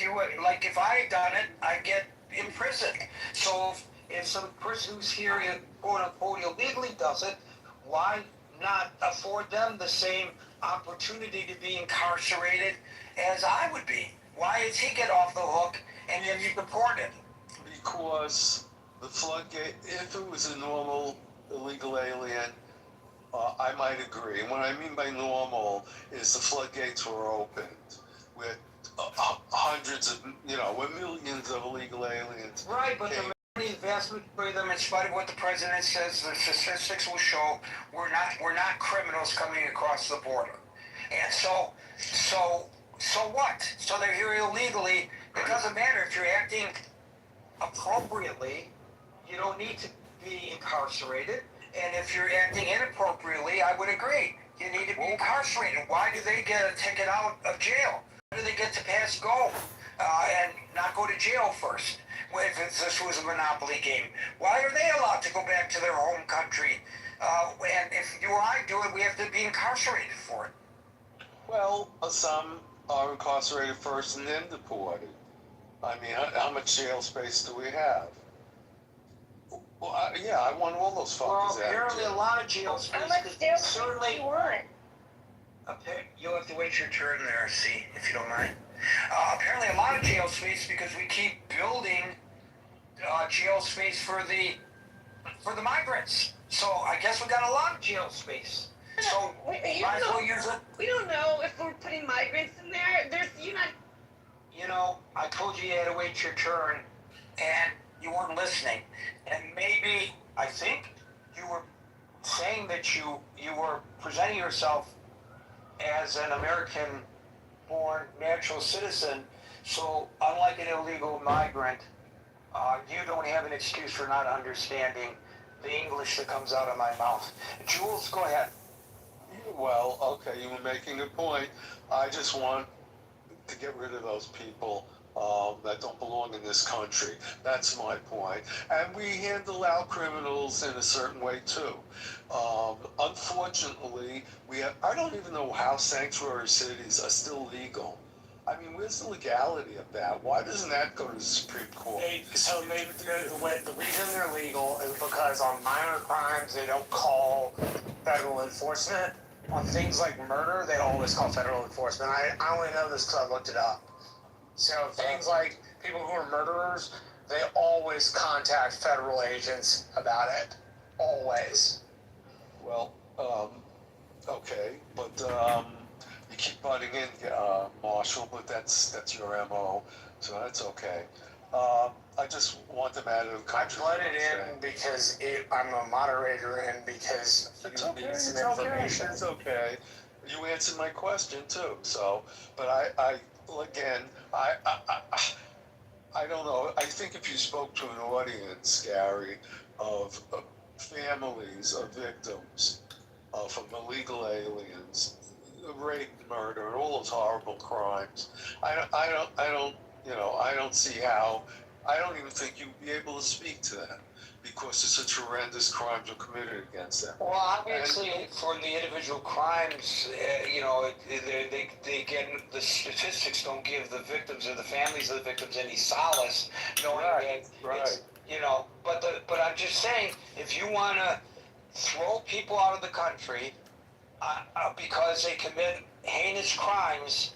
if I had done it, I'd get imprisoned. So if some person who's here, quote unquote, illegally does it, why not afford them the same opportunity to be incarcerated as I would be? Why does he get off the hook and then you deported? Because the floodgate, if it was a normal illegal alien, I might agree. And what I mean by normal is the floodgates were opened with hundreds of, with millions of illegal aliens. Right, but the vast majority of them, in spite of what the president says, the statistics will show we're not criminals coming across the border. And so what? So they're here illegally. It doesn't matter if you're acting appropriately. You don't need to be incarcerated. And if you're acting inappropriately, I would agree. You need to be incarcerated. Why do they get a ticket out of jail? Why do they get to pass go and not go to jail first? If this was a monopoly game, why are they allowed to go back to their home country And if you or I do it, we have to be incarcerated for it. Well, some are incarcerated first and then deported. I mean, how much jail space do we have? Well, I want all those fuckers Well, out of apparently a jail. lot of jail space. How much jail space Certainly, do you want? You'll have to wait your turn there, see, if you don't mind. Apparently a lot of jail space because we keep building jail space for the migrants. So I guess we got a lot of jail space. So might as well use it. We don't know if we're putting migrants in there. You know, I told you had to wait your turn, and you weren't listening. And maybe, I think you were saying that you were presenting yourself as an American-born natural citizen. So unlike an illegal migrant, you don't have an excuse for not understanding the English that comes out of my mouth. Jules, go ahead. Well, okay, you were making a point. I just want to get rid of those people that don't belong in this country. That's my point. And we handle our criminals in a certain way too. Unfortunately, I don't even know how sanctuary cities are still legal. I mean, where's the legality of that? Why doesn't that go to the Supreme Court? The reason they're legal is because on minor crimes they don't call federal enforcement. On things like murder, they always call federal enforcement. I only know this because I looked it up. So things like people who are murderers, they always contact federal agents about it. Always. Well, okay, but you keep butting in, Marshall, but that's your MO, so that's okay. I just want them out of the I country. butted in because I'm a moderator and because It's you okay, need some it's okay, information. it's okay. You answered my question too, so, but I don't know. I think if you spoke to an audience, Gary, of families of victims from illegal aliens, rape, murder, and all those horrible crimes, I don't see how. I don't even think you'd be able to speak to them because of such horrendous crimes are committed against them. Well, obviously, for the individual crimes, they get the statistics don't give the victims or the families of the victims any solace, knowing that it's, But I'm just saying, if you want to throw people out of the country because they commit heinous crimes,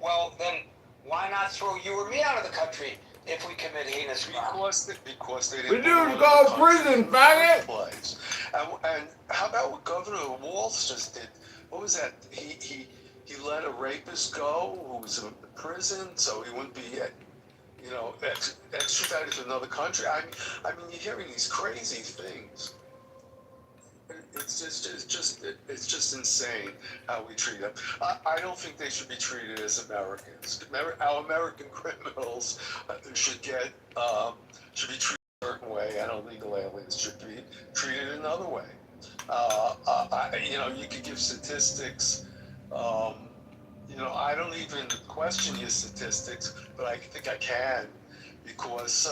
well, then why not throw you or me out of the country if we commit heinous crimes? Because they didn't. We do go to prison, faggot. And how about what Governor Walz just did? What was that? He let a rapist go who was in prison, so he wouldn't be, extradited to another country. I mean, you're hearing these crazy things. It's just insane how we treat them. I don't think they should be treated as Americans. Our American criminals should be treated a certain way, and illegal aliens should be treated another way. You could give statistics. I don't even question your statistics, but I think I can because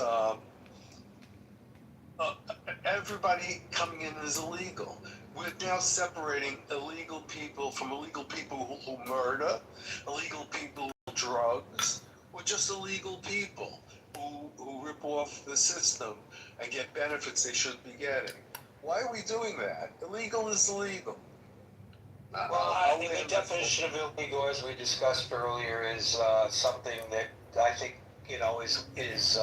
everybody coming in is illegal. We're now separating illegal people from illegal people who murder, illegal people who drugs, or just illegal people who rip off the system and get benefits they shouldn't be getting. Why are we doing that? Illegal is illegal. Well, I think the definition of illegal, as we discussed earlier, is something that I think is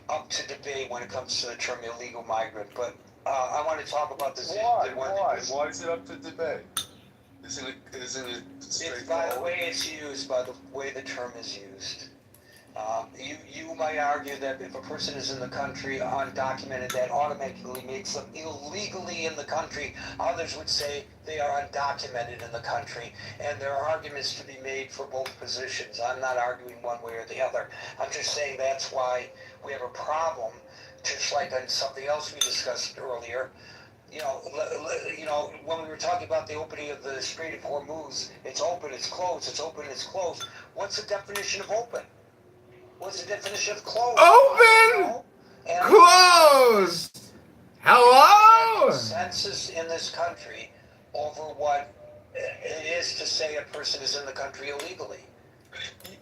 up to debate when it comes to the term illegal migrant. But I want to talk about this. Why is it up to debate? Isn't it It's by the way it's used, by the way the term is used. You might argue that if a person is in the country undocumented, that automatically makes them illegally in the country. Others would say they are undocumented in the country, and there are arguments to be made for both positions. I'm not arguing one way or the other. I'm just saying that's why we have a problem, just like on something else we discussed earlier. When we were talking about the opening of the Strait of Hormuz, it's open, it's closed, it's open, it's closed. What's the definition of open? What's the definition of closed? Open! Closed! Hello? doing? consensus in this country over what it is to say a person is in the country illegally.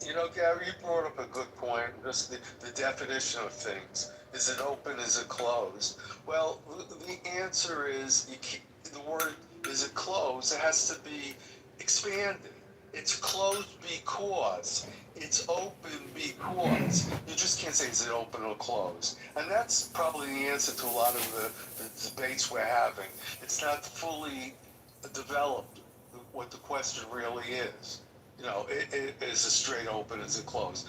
You know, Gary, you brought up a good point. Just the definition of things. Is it open? Is it closed? Well, the answer is the word is it closed? It has to be expanded. It's closed because it's open because you just can't say is it open or closed. And that's probably the answer to a lot of the debates we're having. It's not fully developed what the question really is. You know, is it straight open? Is it closed?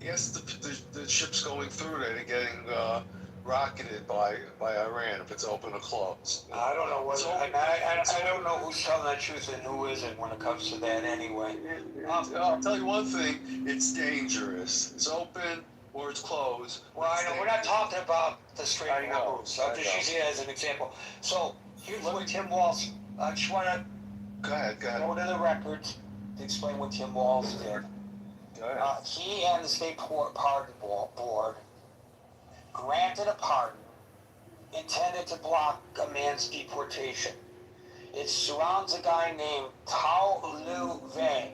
Yes, the ship's going through there and getting rocketed by Iran if it's open or closed. I don't know what. I don't know who's telling the truth and who isn't when it comes to that. Anyway, I'll tell you one thing: it's dangerous. It's open or it's closed. well, I know we're not talking about the straight I know, numbers. I'm I just know. using it as an example. So here's what Tim Walz. I just want to Go ahead. go to the records to explain what Tim Walz did. Go ahead. He and the state pardon board granted a pardon intended to block a man's deportation. It surrounds a guy named Tao Lu Wei.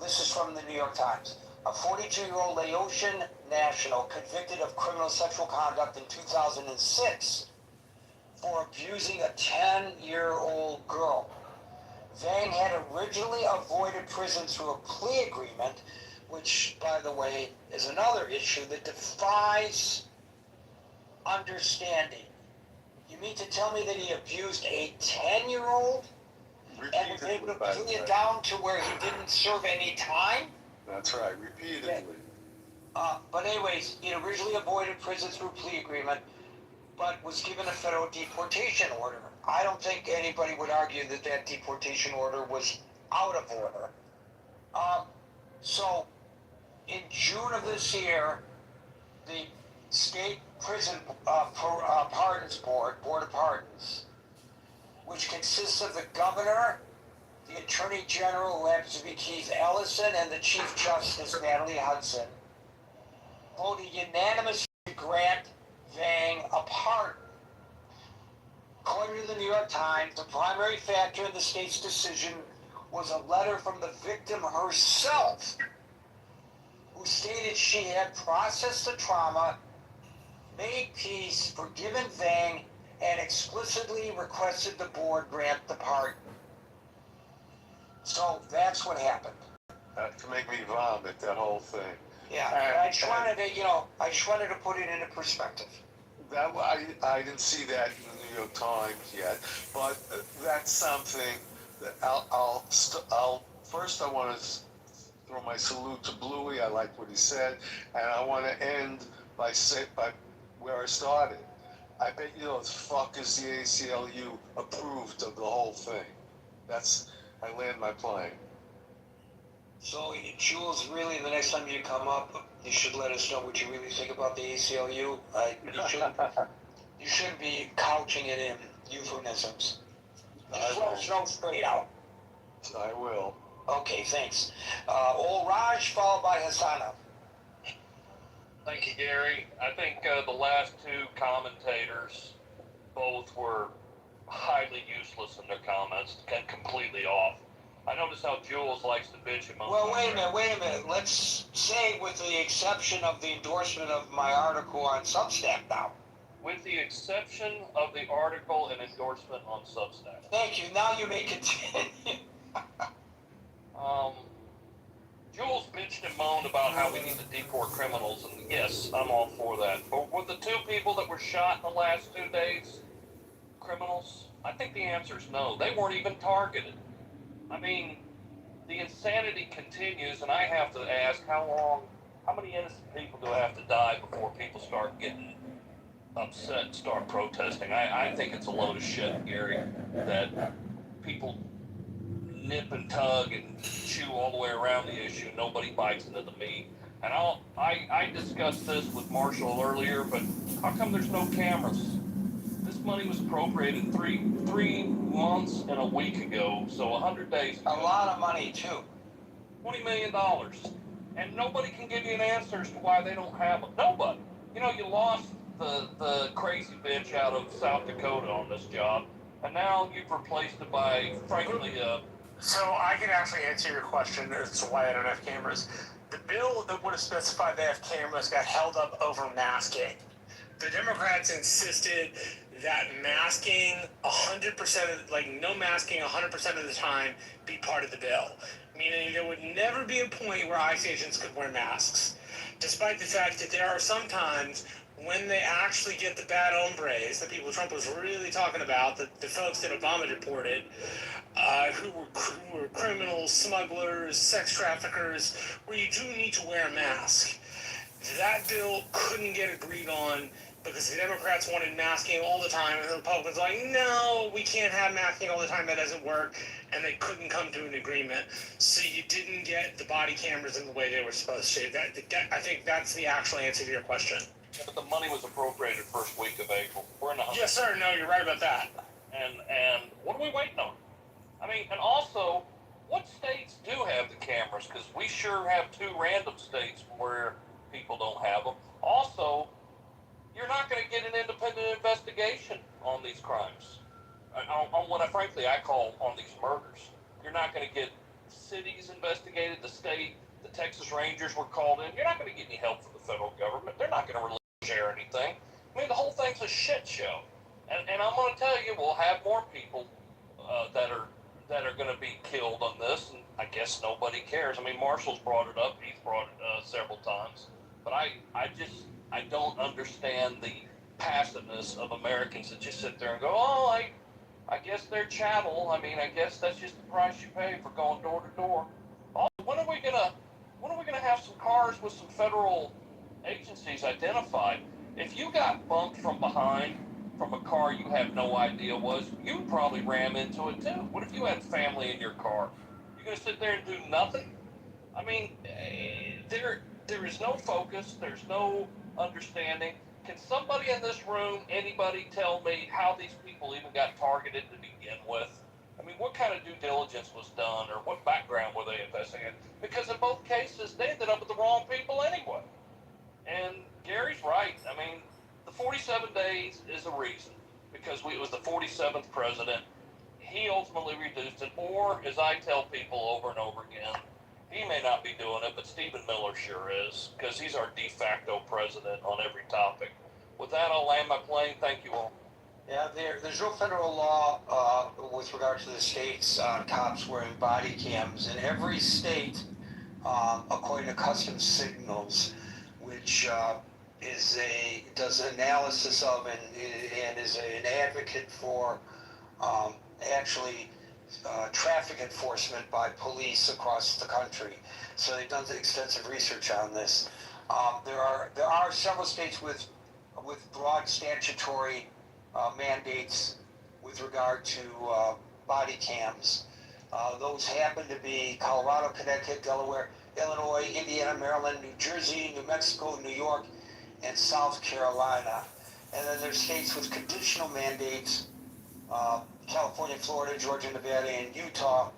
This is from the New York Times. A 42-year-old Laotian national convicted of criminal sexual conduct in 2006 for abusing a 10-year-old girl. Vang had originally avoided prison through a plea agreement, which, by the way, is another issue that defies understanding. You mean to tell me that he abused a 10-year-old and was able to plea it down to where he didn't serve any time? That's right, repeatedly. But anyways, he originally avoided prison through plea agreement, but was given a federal deportation order. I don't think anybody would argue that that deportation order was out of order. So, in June of this year, the state prison pardons board of pardons, which consists of the governor, the attorney general, who happens to be Keith Ellison, and the chief justice, Natalie Hudson, voted unanimously to grant Vang a pardon. According to the New York Times, the primary factor in the state's decision was a letter from the victim herself, who stated she had processed the trauma, made peace, forgiven Vang, and explicitly requested the board grant the pardon. So that's what happened. That can make me vomit, that whole thing. Yeah, I just wanted to put it into perspective. That I didn't see that in the New York Times yet, but that's something that I'll first I want to throw my salute to Bluey. I like what he said, and I want to end by where I started. I bet you know the fuckers the ACLU approved of the whole thing. I land my plane. So, Jules, really, the next time you come up, you should let us know what you really think about the ACLU. You shouldn't be couching it in euphemisms. Just let us know straight out. I will. Okay, thanks. Old Raj, followed by Hassanov. Thank you, Gary. I think the last two commentators both were highly useless in their comments, completely off. I noticed how Jules likes to bitch him. Well, wait a minute. Let's say with the exception of the endorsement of my article on Substack now. With the exception of the article and endorsement on Substack. Thank you. Now you may continue. Jules bitched and moaned about how we need to deport criminals, and yes, I'm all for that. But were the two people that were shot in the last 2 days criminals? I think the answer is no. They weren't even targeted. I mean, the insanity continues, and I have to ask how many innocent people do I have to die before people start getting upset and start protesting? I think it's a load of shit, Gary, that people nip and tug and chew all the way around the issue. Nobody bites into the meat. And I discussed this with Marshall earlier, but how come there's no cameras? This money was appropriated three months and a week ago, so 100 days ago. A lot of money, too. $20 million. And nobody can give you an answer as to why they don't have them. Nobody. You know, you lost the crazy bitch out of South Dakota on this job, and now you've replaced it by, frankly, So I can actually answer your question as to why I don't have cameras. The bill that would have specified they have cameras got held up over masking. The Democrats insisted that masking 100% of, like no masking 100% of the time be part of the bill. Meaning there would never be a point where ICE agents could wear masks. Despite the fact that there are some times when they actually get the bad hombres, the people Trump was really talking about, the folks that Obama deported, who were criminals, smugglers, sex traffickers, where you do need to wear a mask. That bill couldn't get agreed on because the Democrats wanted masking all the time, and the Republicans were like, no, we can't have masking all the time, that doesn't work, and they couldn't come to an agreement. So you didn't get the body cameras in the way they were supposed to. I think that's the actual answer to your question. but the money was appropriated first week of April. We're in the Yes, sir. No, you're right about that. and what are we waiting on? I mean, and also, what states do have the cameras? Because we sure have 2 random states where people don't have them. Also, you're not going to get an independent investigation on these crimes, on what I call on these murders. You're not going to get cities investigated, the state, the Texas Rangers were called in. You're not going to get any help from the federal government. They're not going to share anything. I mean, the whole thing's a shit show. And I'm going to tell you, we'll have more people that are going to be killed on this, and I guess nobody cares. I mean, Marshall's brought it up. He's brought it several times. But I don't understand the passiveness of Americans that just sit there and go, oh, I guess they're chattel. I mean, I guess that's just the price you pay for going door to door. Also, when are we gonna have some cars with some federal agencies identified? If you got bumped from behind from a car you have no idea was, you would probably ram into it too. What if you had family in your car? You're gonna sit there and do nothing? I mean, there is no focus. There's no understanding. Can somebody in this room, anybody, tell me how these people even got targeted to begin with? I mean, what kind of due diligence was done, or what background were they investigating? Because in both cases, they ended up with the wrong people anyway. And Gary's right. I mean, the 47 days is a reason, because it was the 47th president. He ultimately reduced it, or, as I tell people over and over again, he may not be doing it, but Stephen Miller sure is, because he's our de facto president on every topic. With that, I'll land my plane. Thank you all. Yeah, there's no federal law with regard to the states cops wearing body cams. In every state, according to Customs Signals, which does analysis of and is an advocate for actually traffic enforcement by police across the country. So they've done extensive research on this. There are several states with broad statutory mandates with regard to body cams. Those happen to be Colorado, Connecticut, Delaware, Illinois, Indiana, Maryland, New Jersey, New Mexico, New York, and South Carolina. And then there's states with conditional mandates, California, Florida, Georgia, Nevada, and Utah.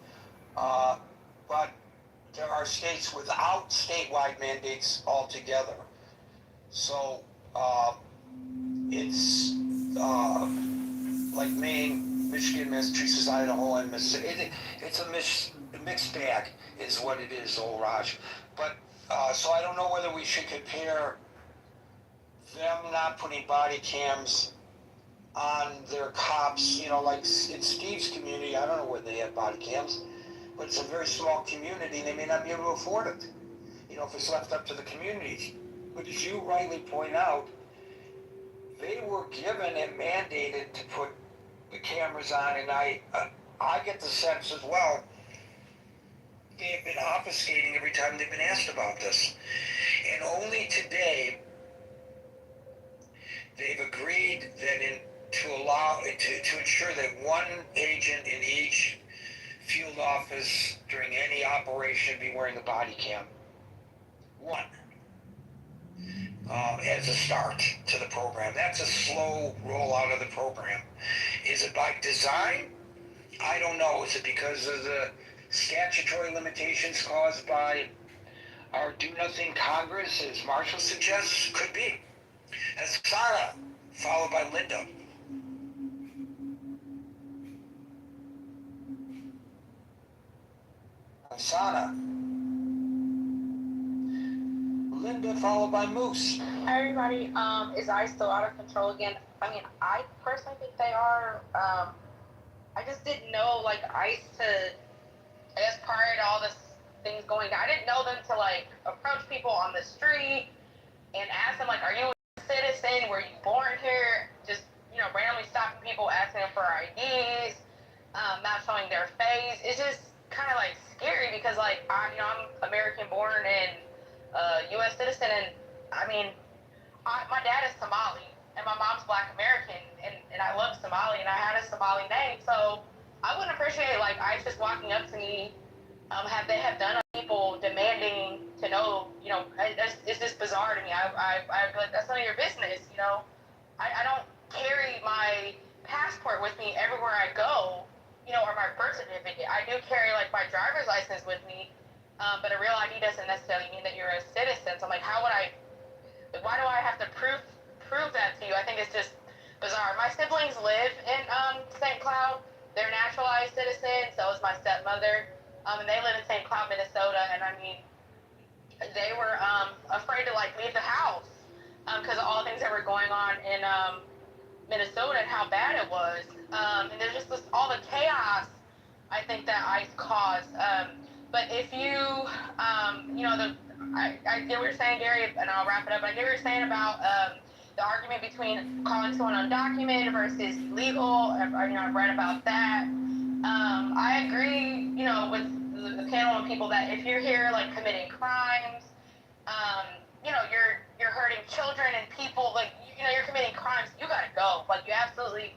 But there are states without statewide mandates altogether. So it's like Maine, Michigan, Massachusetts, Idaho, and Mississippi. It's a mixed bag is what it is, old Raj. But so I don't know whether we should compare them not putting body cams on their cops, like in Steve's community. I don't know whether they have body cams, but it's a very small community. They may not be able to afford it, if it's left up to the communities. But as you rightly point out, they were given and mandated to put the cameras on, and I get the sense as well they've been obfuscating every time they've been asked about this. And only today they've agreed that to ensure that one agent in each field office during any operation be wearing a body cam. One. As a start to the program. That's a slow rollout of the program. Is it by design? I don't know. Is it because of the statutory limitations caused by our do-nothing Congress, as Marshall suggests? Could be. Hasana, followed by Linda. Hasana. Linda, followed by Moose. Hi everybody, is ICE still out of control again? I mean, I personally think they are. I just didn't know, like, ICE I guess prior to all this things going down, I didn't know them to, like, approach people on the street and ask them, like, are you a citizen? Were you born here? Just, randomly stopping people, asking them for IDs, not showing their face. It's just kind of, like, scary because, like, I'm American born and U.S. citizen, and, I mean, my dad is Somali, and my mom's Black American, and I love Somali, and I had a Somali name, so I wouldn't appreciate, like, ICE just walking up to me, they have done people demanding to know, it's just bizarre to me. I'd be like, that's none of your business, I don't carry my passport with me everywhere I go, or my birth certificate. I do carry, like, my driver's license with me, but a real ID doesn't necessarily mean that you're a citizen, so I'm like, why do I have to prove that to you? I think it's just bizarre. My siblings live in St. Cloud. They're naturalized citizens. So is my stepmother. And they live in St. Cloud, Minnesota. And I mean, they were afraid to, like, leave the house because of all the things that were going on in Minnesota and how bad it was. And there's just all the chaos I think that ICE caused. But if you, I get what you're saying, Gary, and I'll wrap it up. I get what you're saying about the argument between calling someone undocumented versus legal. I've read about that. I agree, with the panel of people that if you're here, like, committing crimes, you're hurting children and people, like, you're committing crimes, you gotta go. Like, you absolutely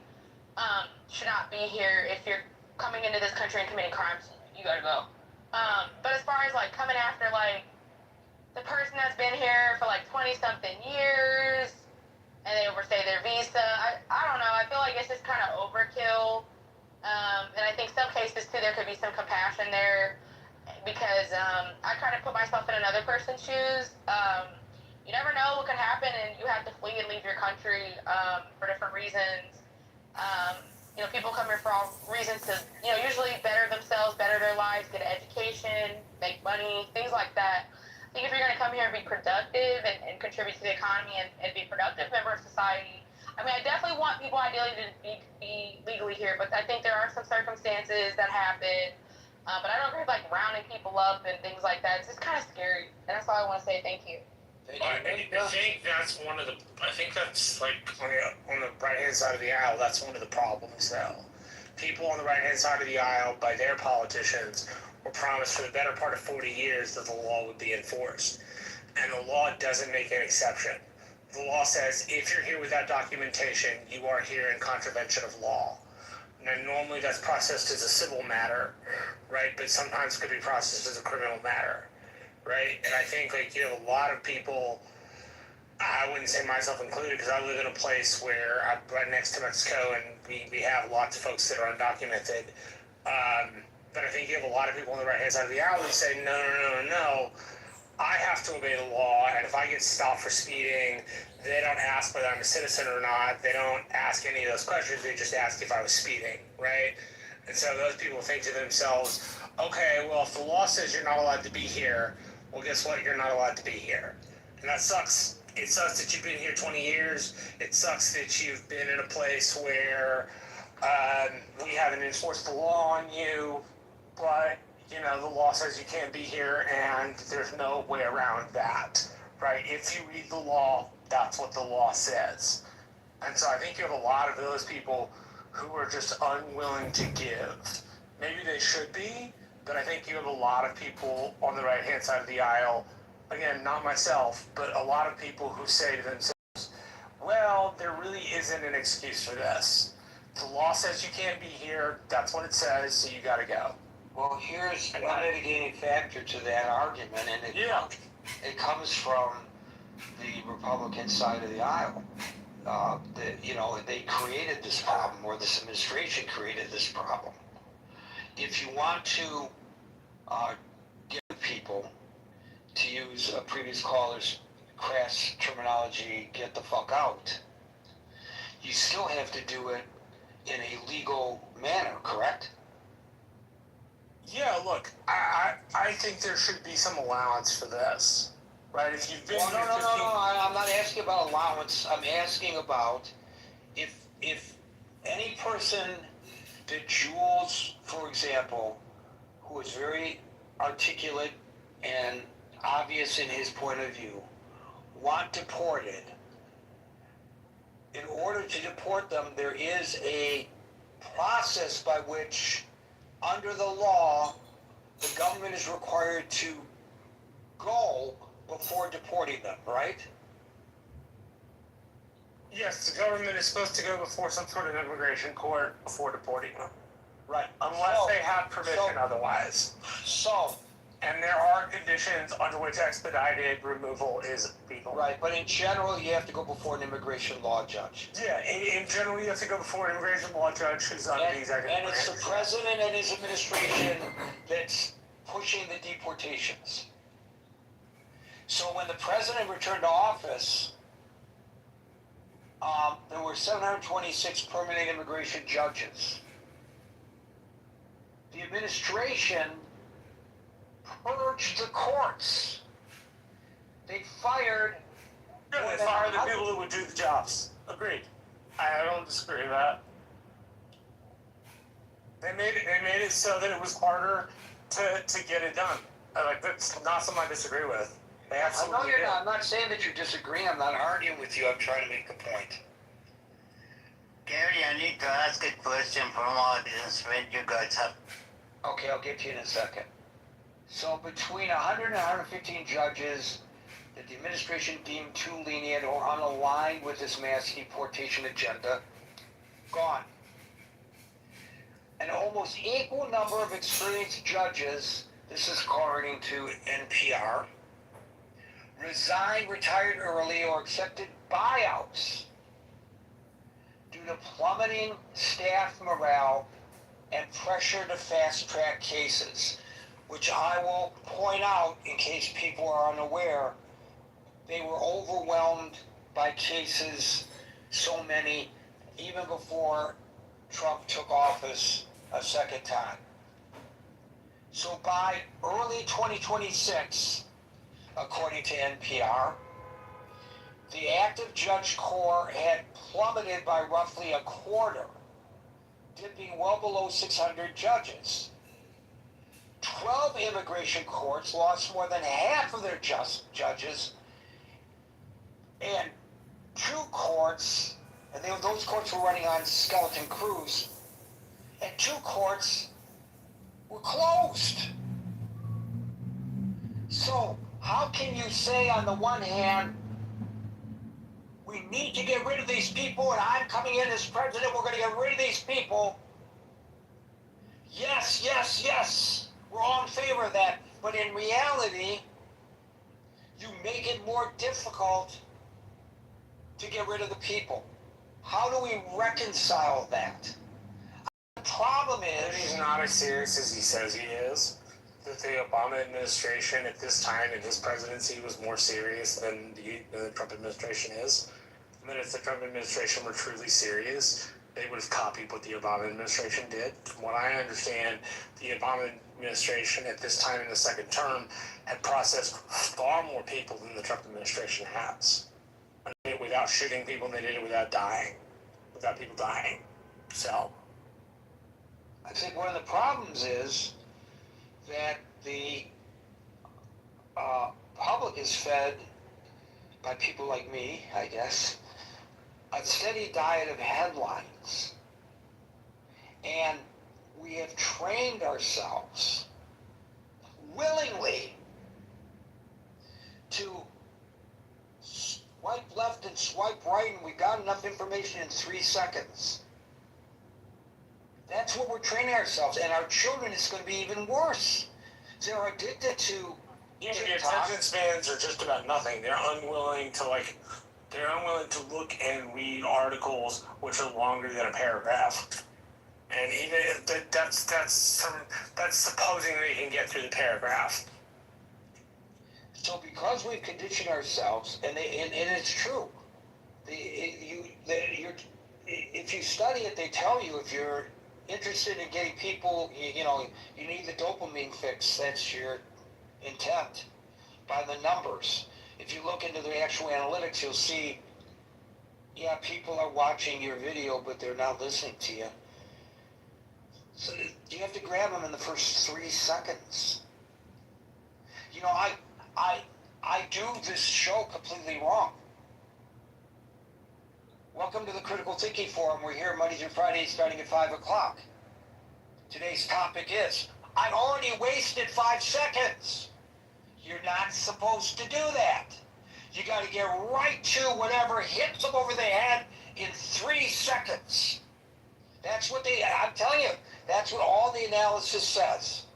should not be here if you're coming into this country and committing crimes. You gotta go. But as far as, like, coming after, like, the person that's been here for, like, 20-something years, and they overstay their visa, I don't know. I feel like it's just kind of overkill. And I think some cases, too, there could be some compassion there because I try to put myself in another person's shoes. You never know what could happen, and you have to flee and leave your country for different reasons. People come here for all reasons to, usually better themselves, better their lives, get an education, make money, things like that. I think if you're going to come here and be productive and contribute to the economy and be a productive member of society, I mean, I definitely want people ideally to be legally here, but I think there are some circumstances that happen. But I don't agree with, like, rounding people up and things like that. It's just kind of scary. And that's all I want to say. Thank you. I think that's like on the right hand side of the aisle. That's one of the problems, though. People on the right hand side of the aisle, by their politicians, were promised for the better part of 40 years that the law would be enforced, and the law doesn't make an exception. The law says if you're here without documentation, you are here in contravention of law. Now, normally that's processed as a civil matter, right? But sometimes it could be processed as a criminal matter. Right, and I think, like, a lot of people, I wouldn't say myself included, because I live in a place where I'm right next to Mexico, and we have lots of folks that are undocumented. But I think you have a lot of people on the right-hand side of the aisle who say, no, I have to obey the law, and if I get stopped for speeding, they don't ask whether I'm a citizen or not. They don't ask any of those questions. They just ask if I was speeding, right? And so those people think to themselves, okay, well, if the law says you're not allowed to be here, well, guess what? You're not allowed to be here. And that sucks. It sucks that you've been here 20 years. It sucks that you've been in a place where we haven't enforced the law on you, but, the law says you can't be here, and there's no way around that, right? If you read the law, that's what the law says. And so I think you have a lot of those people who are just unwilling to give. Maybe they should be, but I think you have a lot of people on the right-hand side of the aisle, again, not myself, but a lot of people who say to themselves, well, there really isn't an excuse for this. The law says you can't be here, that's what it says, so you gotta go. Well, here's one mitigating factor to that argument, and it comes from the Republican side of the aisle. They created this problem, or this administration created this problem. If you want to get people, to use a previous caller's crass terminology, get the fuck out, you still have to do it in a legal manner, correct? Yeah, look, I think there should be some allowance for this, right? If you've been Well, here no, 15... I'm not asking about allowance. I'm asking about if any person that Jules, for example, who is very articulate and obvious in his point of view, want deported, in order to deport them, there is a process by which, under the law, the government is required to go before deporting them, right? Yes, the government is supposed to go before some sort of immigration court before deporting them. Right. Unless they have permission otherwise. So, And there are conditions under which expedited removal is legal. right, but in general, you have to go before an immigration law judge. Yeah, in general, you have to go before an immigration law judge who's under the executive And it's the branch. president and his administration that's pushing the deportations. So when the president returned to office, there were 726 permanent immigration judges. The administration purged the courts. They fired... Yeah, they fired the people that would do the jobs. Agreed. I don't disagree with that. They made it so that it was harder to get it done. That's not something I disagree with. They I know absolutely you're did. not. I'm not saying that you're disagreeing. I'm not arguing with you. I'm trying to make a point. Gary, I need to ask a question from audience when you guys have. Okay, I'll get to you in a second. So between 100 and 115 judges that the administration deemed too lenient or unaligned with this mass deportation agenda, gone. An almost equal number of experienced judges, this is according to NPR, resigned, retired early, or accepted buyouts due to plummeting staff morale and pressure to fast-track cases, which I will point out in case people are unaware. They were overwhelmed by cases, so many, even before Trump took office a second time. So by early 2026, according to NPR, the active judge corps had plummeted by roughly a quarter, dipping well below 600 judges. 12 immigration courts lost more than half of their judges, and 2 courts, and those courts were running on skeleton crews, and 2 courts were closed. So how can you say on the one hand, we need to get rid of these people, and I'm coming in as president, we're going to get rid of these people. Yes, yes, yes, we're all in favor of that. But in reality, you make it more difficult to get rid of the people. How do we reconcile that? The problem And is... he's not as serious as he says he is. That the Obama administration at this time in his presidency was more serious than the Trump administration is. And that if the Trump administration were truly serious, they would have copied what the Obama administration did. From what I understand, the Obama administration at this time in the second term had processed far more people than the Trump administration has. I mean, without shooting people, and they did it without people dying. So I think one of the problems is that the public is fed, by people like me, I guess, a steady diet of headlines. And we have trained ourselves willingly to swipe left and swipe right, and we got enough information in 3 seconds. That's what we're training ourselves, and our children is going to be even worse. They're addicted to yeah, the TikTok. attention spans are just about nothing. They're unwilling to look and read articles which are longer than a paragraph. And even if that's supposing they can get through the paragraph. So because we've conditioned ourselves, and it's true, if you study it, they tell you if you're interested in getting people, you need the dopamine fix. That's your intent by the numbers. If you look into the actual analytics, you'll see, yeah, people are watching your video, but they're not listening to you. So you have to grab them in the first 3 seconds. I do this show completely wrong. Welcome to the Critical Thinking Forum. We're here Monday through Friday starting at 5 o'clock. Today's topic is, I already wasted 5 seconds. You're not supposed to do that. You got to get right to whatever hits them over the head in 3 seconds. That's what I'm telling you, that's what all the analysis says.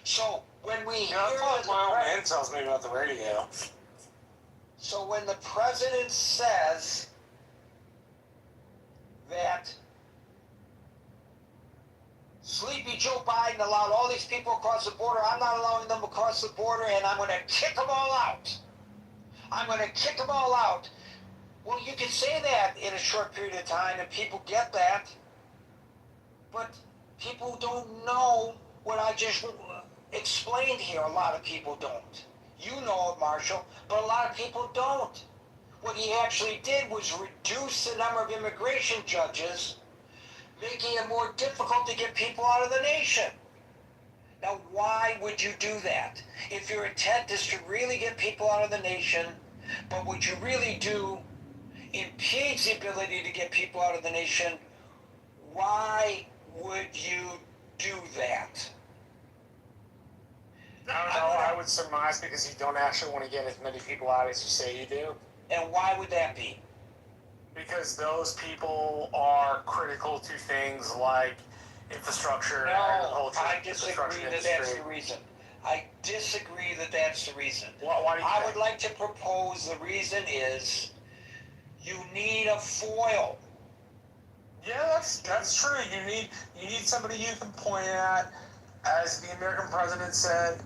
So when we hear that's what my old man tells me about the radio. So when the president says that Sleepy Joe Biden allowed all these people across the border, I'm not allowing them across the border, and I'm going to kick them all out. I'm going to kick them all out. Well, you can say that in a short period of time, and people get that, but people don't know what I just explained here. A lot of people don't. You know it, Marshall, but a lot of people don't. What he actually did was reduce the number of immigration judges, making it more difficult to get people out of the nation. Now, why would you do that? If your intent is to really get people out of the nation, but what you really do impedes the ability to get people out of the nation, why would you do that? I don't know. I would surmise because you don't actually want to get as many people out as you say you do. And why would that be? Because those people are critical to things like infrastructure, agriculture, I disagree construction that industry. that's the reason. I disagree that that's the reason. Why do you I think? would like to propose the reason is you need a foil. Yeah, that's true. You need somebody you can point at, as the American president said,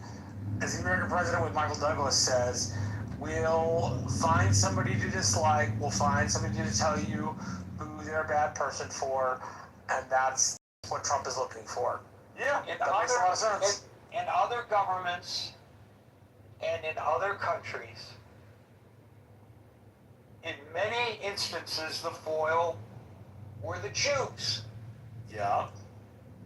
as the American president with Michael Douglas says, we'll find somebody to dislike, we'll find somebody to tell you who they're a bad person for, and that's what Trump is looking for. Yeah, that makes a lot of sense. In other governments and in other countries, in many instances, the foil were the Jews. Yeah.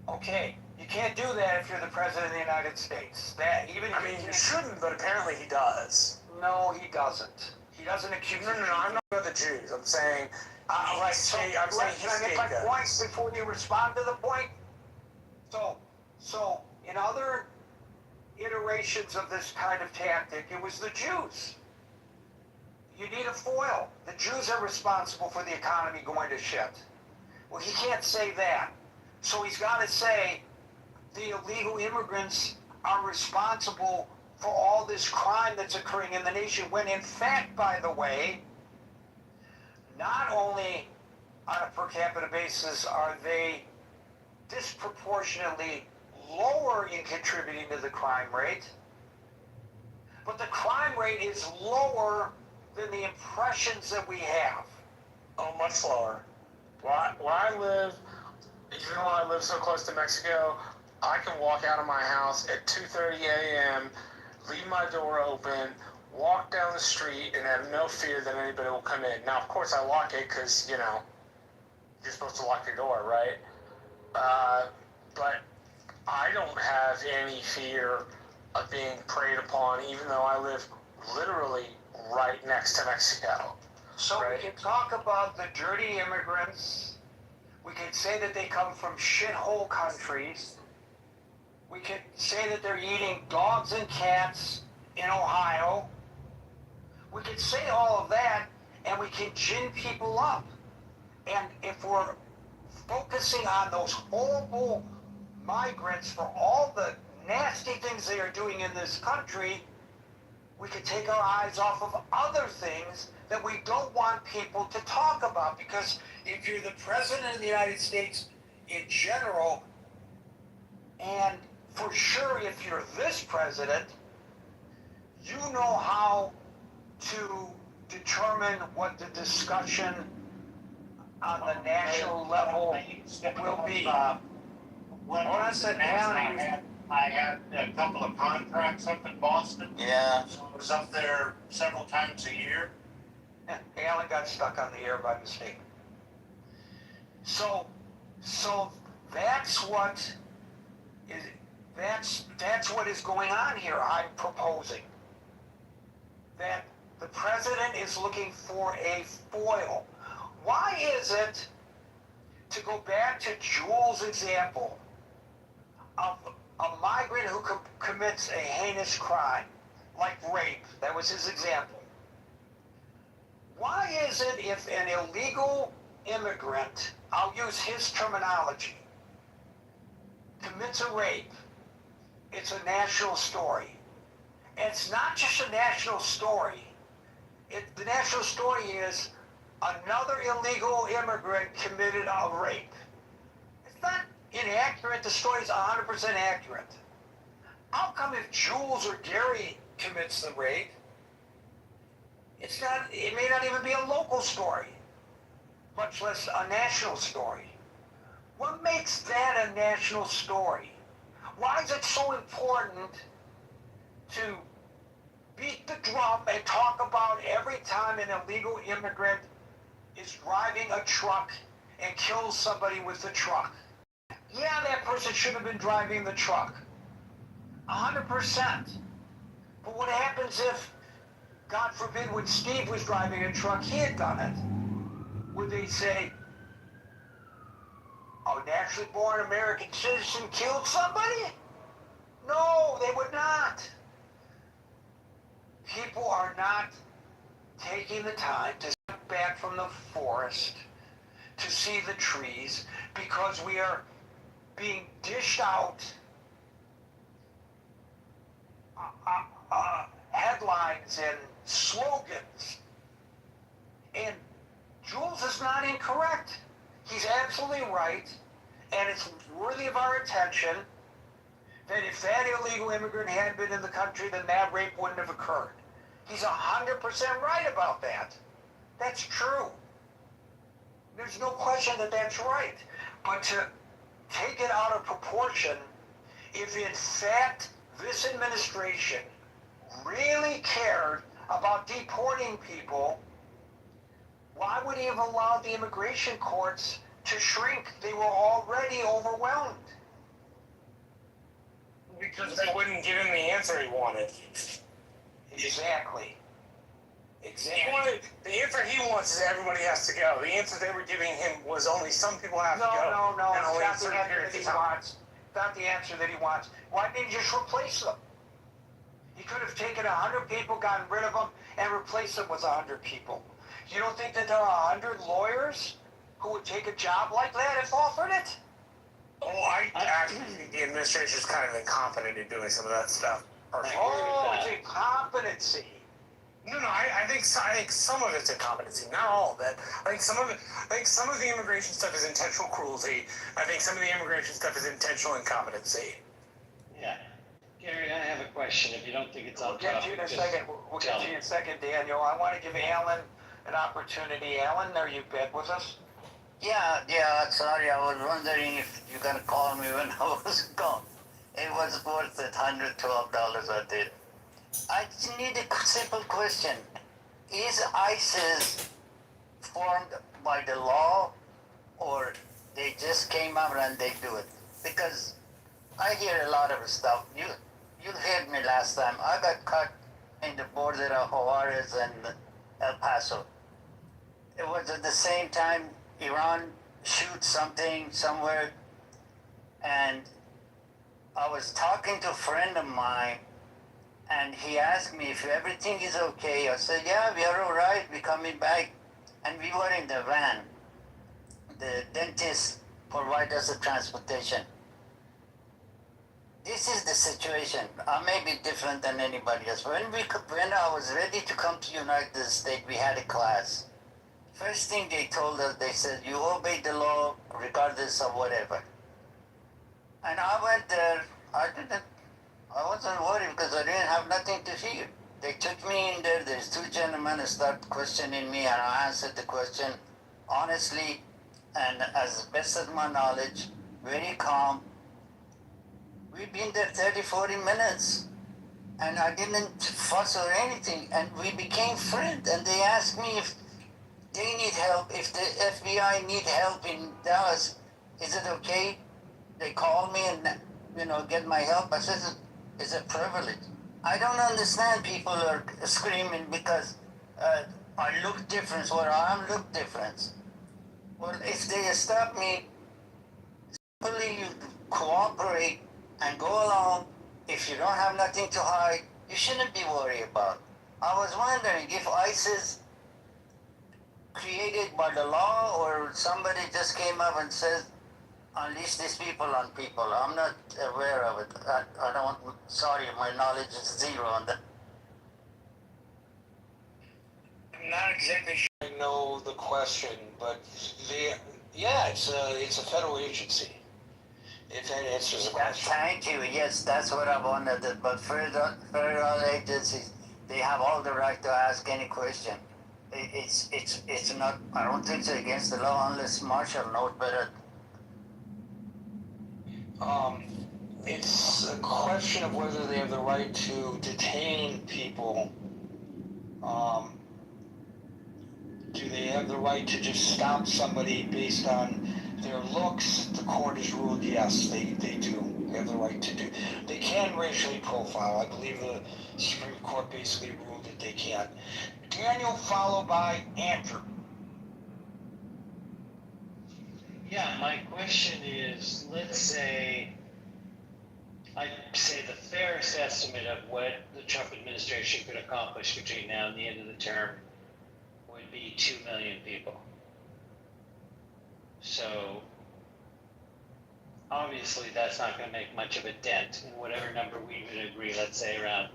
Okay, you can't do that if you're the president of the United States. You shouldn't, but apparently he does. No, he doesn't. He doesn't accuse. No, I'm not about the Jews. I'm saying. I'm saying Can I get my point before you respond to the point? So in other iterations of this kind of tactic, it was the Jews. You need a foil. The Jews are responsible for the economy going to shit. Well, he can't say that. So he's got to say the illegal immigrants are responsible for all this crime that's occurring in the nation, when in fact, by the way, not only on a per capita basis are they disproportionately lower in contributing to the crime rate, but the crime rate is lower than the impressions that we have. Oh, much lower. Where I live, even though I live so close to Mexico, I can walk out of my house at 2:30 a.m., leave my door open, walk down the street, and have no fear that anybody will come in. Now, of course, I lock it because, you're supposed to lock your door, right? But I don't have any fear of being preyed upon, even though I live literally right next to Mexico. So right? We can talk about the dirty immigrants. We can say that they come from shithole countries. We could say that they're eating dogs and cats in Ohio. We could say all of that, and we can gin people up. And if we're focusing on those horrible migrants for all the nasty things they are doing in this country, we could take our eyes off of other things that we don't want people to talk about. Because if you're the president of the United States in general, and for sure if you're this president, you know how to determine what the discussion on the national level will be. When I was in Atlanta, I had a couple of contracts up in Boston. Yeah. So I was up there several times a year. Alan got stuck on the air by mistake. So that's what is going on here. I'm proposing that the president is looking for a foil. Why is it, to go back to Jules' example of a migrant who commits a heinous crime, like rape, that was his example. Why is it if an illegal immigrant, I'll use his terminology, commits a rape, it's a national story? It's not just a national story. The national story is another illegal immigrant committed a rape. It's not inaccurate. The story's 100% accurate. How come if Jules or Gary commits the rape, it may not even be a local story, much less a national story? What makes that a national story? Why is it so important to beat the drum and talk about every time an illegal immigrant is driving a truck and kills somebody with the truck? Yeah, that person should have been driving the truck. 100%. But what happens if, God forbid, when Steve was driving a truck, he had done it? Would they say, a naturally born American citizen killed somebody? No, they would not. People are not taking the time to step back from the forest to see the trees, because we are being dished out headlines and slogans. And Jules is not incorrect. He's absolutely right, and it's worthy of our attention that if that illegal immigrant had been in the country, then that rape wouldn't have occurred. He's 100% right about that. That's true. There's no question that that's right. But to take it out of proportion, if in fact this administration really cared about deporting people, why would he have allowed the immigration courts to shrink? They were already overwhelmed. Because they wouldn't give him the answer he wanted. Exactly. The answer he wants is everybody has to go. The answer they were giving him was only some people have to go. No. And only It's not the certain answer periods that of he time. wants. Not the answer that he wants. Why didn't he just replace them? He could have taken 100 people, gotten rid of them, and replaced them with 100 people. You don't think that there are 100 lawyers who would take a job like that if offered it? Oh, I actually think the administration is kind of incompetent in doing some of that stuff. Oh, it's incompetency. No, I think some of it's incompetency, not all of it. I think some of the immigration stuff is intentional cruelty. I think some of the immigration stuff is intentional incompetency. Yeah. Gary, I have a question. If you don't think it's We'll on get topic, to you in a just second. We'll get tell to you me. in a second, Daniel. I want to give Alan an opportunity. Alan, are you back with us? Yeah, sorry, I was wondering if you're gonna call me when I was gone. It was worth it, $112 I did. I just need a simple question. Is ISIS formed by the law, or they just came up and they do it? Because I hear a lot of stuff. You heard me last time. I got caught in the border of Juarez and El Paso. It was at the same time Iran shoot something somewhere, and I was talking to a friend of mine, and he asked me if everything is okay. I said, yeah, we are all right. We're coming back. And we were in the van. The dentist provided us the transportation. This is the situation. I may be different than anybody else. When I was ready to come to United States, we had a class. First thing they told us, they said, you obey the law regardless of whatever. And I went there. I wasn't worried because I didn't have nothing to fear. They took me in there. There's two gentlemen who start questioning me, and I answered the question honestly and as best as my knowledge, very calm. We've been there 30, 40 minutes, and I didn't fuss or anything, and we became friends. And they asked me if they need help, if the FBI need help in Dallas, is it okay? They call me and, get my help. I said, it's a privilege. I don't understand people are screaming because I look different or I look different. Well, if they stop me, simply you cooperate and go along. If you don't have nothing to hide, you shouldn't be worried about. I was wondering if ICE is created by the law or somebody just came up and says, unleash these people on people. I'm not aware of it. I don't, sorry, my knowledge is zero on that. I'm not exactly sure I know the question, but it's a federal agency. If that answers the question. Thank you. Yes, that's what I wanted. But federal agencies, they have all the right to ask any question. It's not. I don't think it's against the law unless Marshall knows better. It's a question of whether they have the right to detain people. Do they have the right to just stop somebody based on their looks? The court has ruled yes, they do have the right to do. They can racially profile. I believe the Supreme Court basically ruled that they can. Daniel, followed by Andrew. Yeah, my question is, let's say, I'd say the fairest estimate of what the Trump administration could accomplish between now and the end of the term would be 2 million people. So, obviously that's not going to make much of a dent in whatever number we would agree, let's say around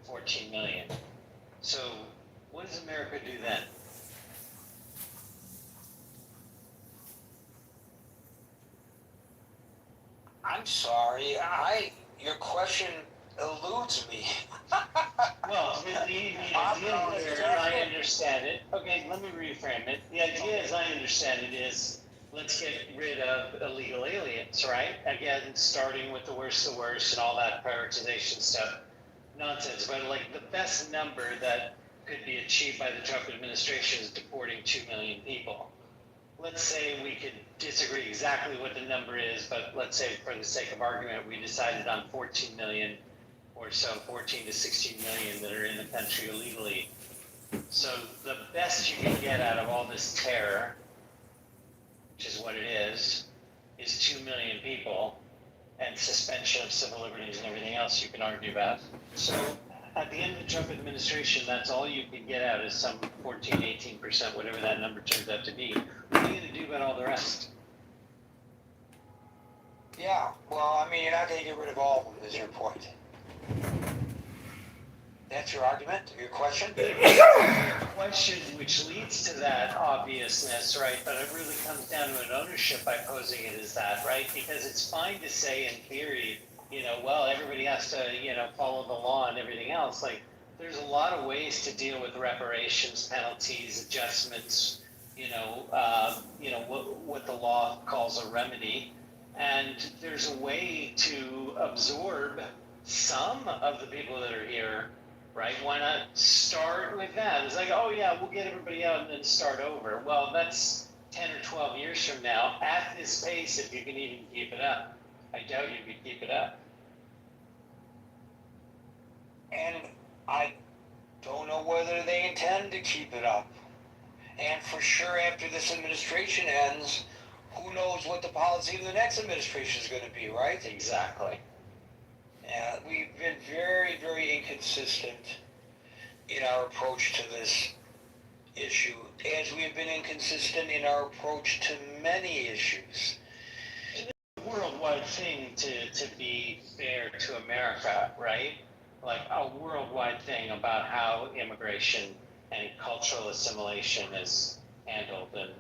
14 million. So, what does America do then? I'm sorry, your question eludes me. Well, the idea is, I understand it. Okay, let me reframe it. The idea, as I understand it, is let's get rid of illegal aliens, right? Again, starting with the worst and all that prioritization stuff. Nonsense. But like the best number that could be achieved by the Trump administration is deporting 2 million people. Let's say we could disagree exactly what the number is, but let's say for the sake of argument, we decided on 14 million or so, 14 to 16 million that are in the country illegally. So the best you can get out of all this terror, which is what it is 2 million people and suspension of civil liberties and everything else you can argue about. So at the end of the Trump administration, that's all you can get out is some 14, 18%, whatever that number turns out to be. What are you going to do about all the rest? Yeah, well, I mean, you're not going to get rid of all of them, is your point. That's your argument, your question? Your question, which leads to that obviousness, right? But it really comes down to an ownership by posing it as that, right? Because it's fine to say in theory, well, everybody has to, follow the law and everything else. Like, there's a lot of ways to deal with reparations, penalties, adjustments, what the law calls a remedy. And there's a way to absorb some of the people that are here, right? Why not start with that? It's like, oh yeah, we'll get everybody out and then start over. Well, that's 10 or 12 years from now at this pace, if you can even keep it up. I doubt you could keep it up. And I don't know whether they intend to keep it up. And for sure, after this administration ends, who knows what the policy of the next administration is going to be, right? Exactly. We've been very, very inconsistent in our approach to this issue, as we have been inconsistent in our approach to many issues. It's a worldwide thing to be fair to America, right? Like a worldwide thing about how immigration and cultural assimilation is handled. And,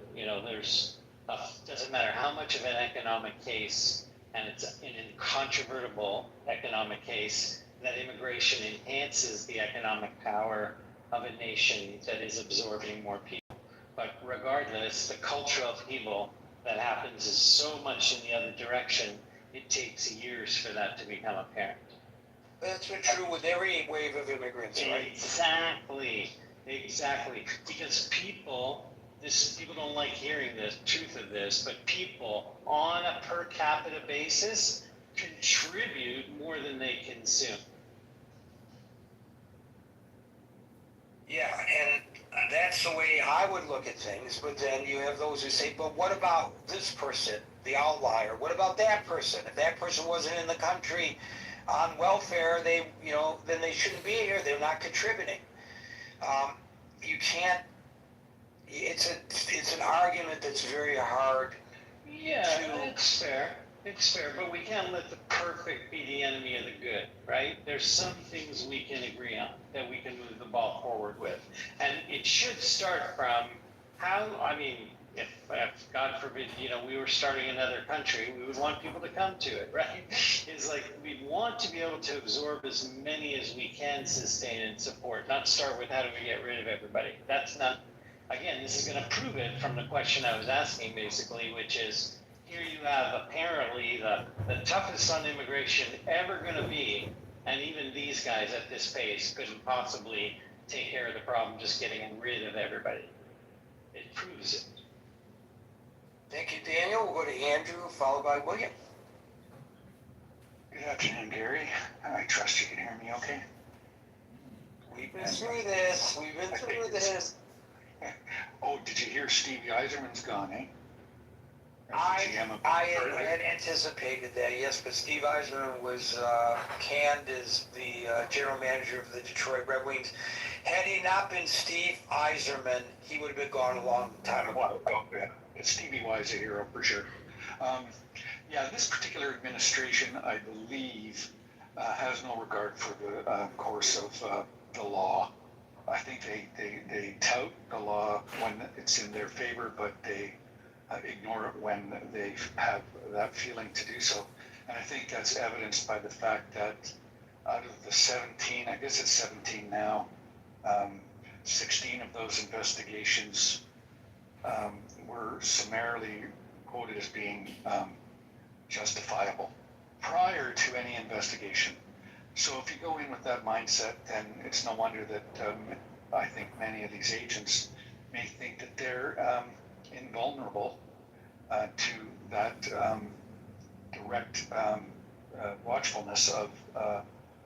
doesn't matter how much of an economic case, and it's an incontrovertible economic case, that immigration enhances the economic power of a nation that is absorbing more people. But regardless, the cultural upheaval that happens is so much in the other direction, it takes years for that to become apparent. That's been true with every wave of immigrants, right? Exactly. Because people don't like hearing the truth of this, but people on a per capita basis contribute more than they consume. Yeah, and that's the way I would look at things, but then you have those who say, but what about this person, the outlier? What about that person? If that person wasn't in the country on welfare, then they shouldn't be here. They're not contributing. You can't, it's an argument that's very hard. Yeah, it's fair. It's fair, but we can't let the perfect be the enemy of the good, right? There's some things we can agree on that we can move the ball forward with. And it should start from if God forbid, we were starting another country, we would want people to come to it, right? It's like we want to be able to absorb as many as we can sustain and support, not start with how do we get rid of everybody. That's not, again, this is going to prove it from the question I was asking basically, which is, here you have apparently the toughest on immigration ever going to be, and even these guys at this pace couldn't possibly take care of the problem just getting rid of everybody. It proves it. Thank you, Daniel. We'll go to Andrew, followed by William. Good afternoon, Gary. I trust you can hear me okay? We've been through this. Oh, did you hear Stevie Eiserman's gone, eh? I had anticipated that, yes, but Steve Eiserman was canned as the general manager of the Detroit Red Wings. Had he not been Steve Eiserman, he would have been gone a long time ago. Oh, yeah. Stevie Y's a hero for sure. This particular administration, I believe, has no regard for the course of the law. I think they tout the law when it's in their favor, but they ignore it when they have that feeling to do so. And I think that's evidenced by the fact that out of the 17, I guess it's 17 now, 16 of those investigations were summarily quoted as being justifiable prior to any investigation. So if you go in with that mindset, then it's no wonder that I think many of these agents may think that they're invulnerable to that direct watchfulness of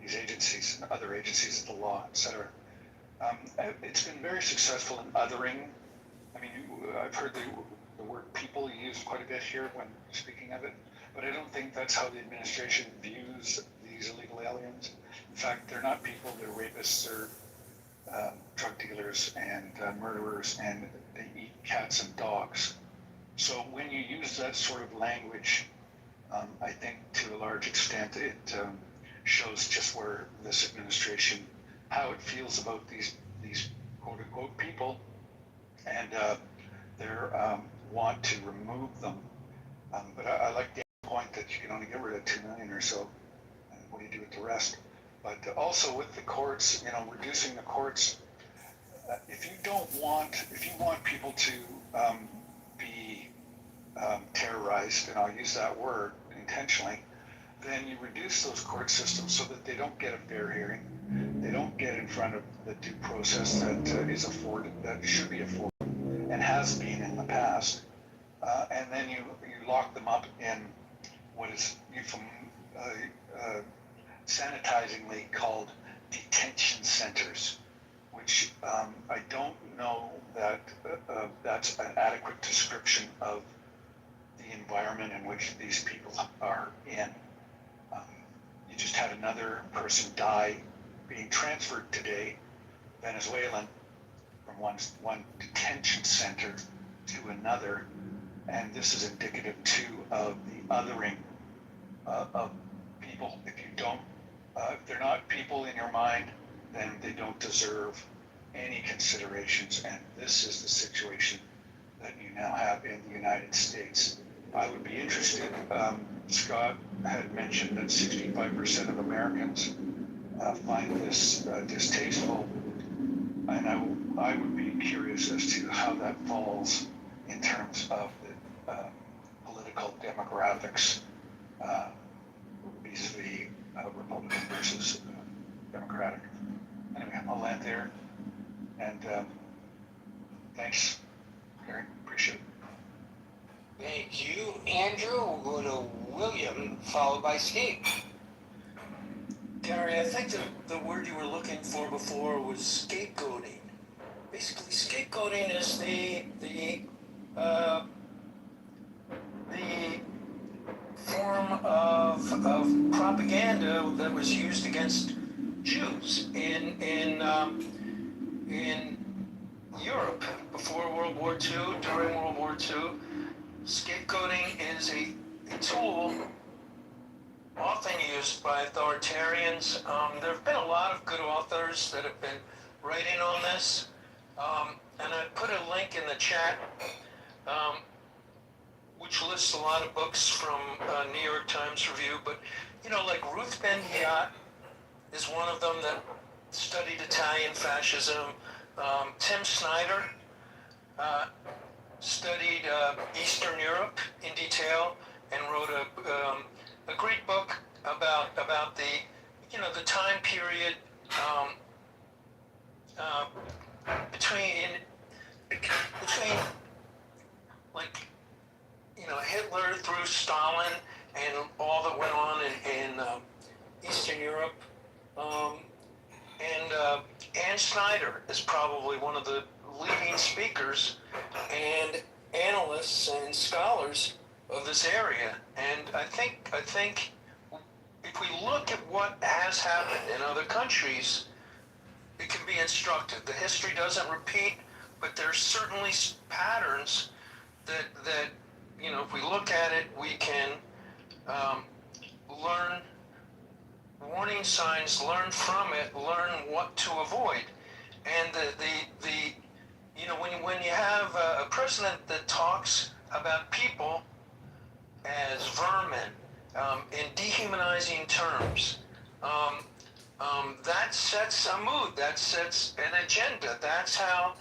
these agencies and other agencies of the law, etc. It's been very successful in othering. I mean, I've heard the word people used quite a bit here when speaking of it, but I don't think that's how the administration views these illegal aliens. In fact, they're not people, they're rapists, they're drug dealers and murderers, and they eat cats and dogs. So when you use that sort of language, I think to a large extent it shows just where this administration, how it feels about these quote unquote people, and their want to remove them. But I like the point that you can only get rid of 2 million or so, and what do you do with the rest? But also with the courts, reducing the courts, if you want people to be terrorized, and I'll use that word intentionally, then you reduce those court systems so that they don't get a fair hearing. They don't get in front of the due process that is afforded, that should be afforded, and has been in the past. And then you lock them up in what is sanitizingly called detention centers, which I don't know that that's an adequate description of the environment in which these people are in. You just had another person die being transferred today, Venezuelan, from one detention center to another, and this is indicative too of the othering of people. If they're not people in your mind, then they don't deserve any considerations, and this is the situation that you now have in the United States. I would be interested, Scott had mentioned that 65% of Americans find this distasteful, and I would be curious as to how that falls in terms of the political demographics vis-a-vis Republican versus Democratic. Anyway, I'll land there, and thanks, Gary. Appreciate it. Thank you, Andrew. We'll go to William, followed by Steve. Gary, I think the word you were looking for before was scapegoating. Basically, scapegoating is the form of propaganda that was used against Jews in Europe before World War II, during World War II. Scapegoating is a tool often used by authoritarians. There have been a lot of good authors that have been writing on this, and I put a link in the chat, which lists a lot of books from New York Times Review. But like Ruth Ben-Ghiat is one of them that studied Italian fascism. Tim Snyder studied Eastern Europe in detail and wrote a great book about the time period between like Hitler through Stalin and all that went on in Eastern Europe. Ann Snyder is probably one of the leading speakers and analysts and scholars of this area. And I think if we look at what has happened in other countries, it can be instructive. The history doesn't repeat, but there's certainly patterns that if we look at it, we can learn warning signs, learn from it, learn what to avoid. And when you have a president that talks about people as vermin in dehumanizing terms, that sets a mood, that sets an agenda. That's how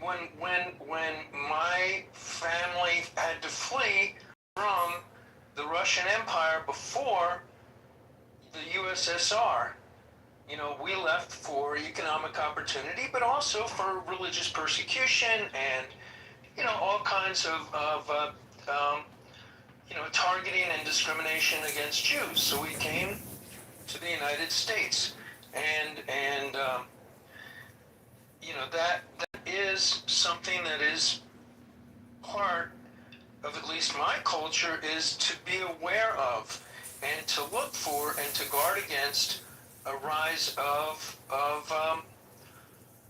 when my family had to flee from the Russian Empire before the USSR, we left for economic opportunity, but also for religious persecution and, all kinds of targeting and discrimination against Jews. So we came to the United States, and that is something that is part of at least my culture, is to be aware of and to look for and to guard against a rise of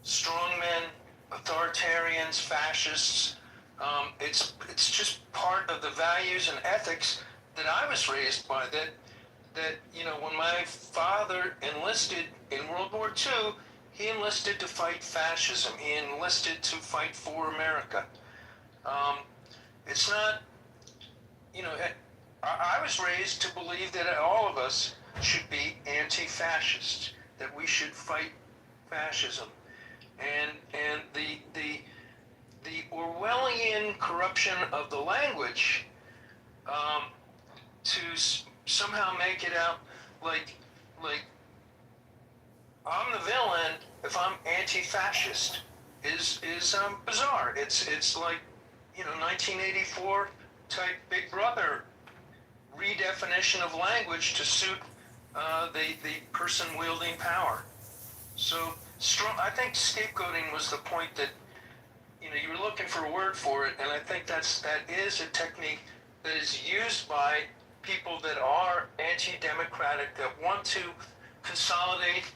strongmen, authoritarians, fascists. It's just part of the values and ethics that I was raised by. That when my father enlisted in World War II, he enlisted to fight fascism. He enlisted to fight for America. It's not, I was raised to believe that all of us should be anti-fascist, that we should fight fascism. And the Orwellian corruption of the language to somehow make it out like I'm the villain if I'm anti-fascist is bizarre. It's like 1984 type Big Brother redefinition of language to suit the person wielding power. So I think scapegoating was the point that you were looking for a word for it, and I think that is a technique that is used by people that are anti-democratic, that want to consolidate.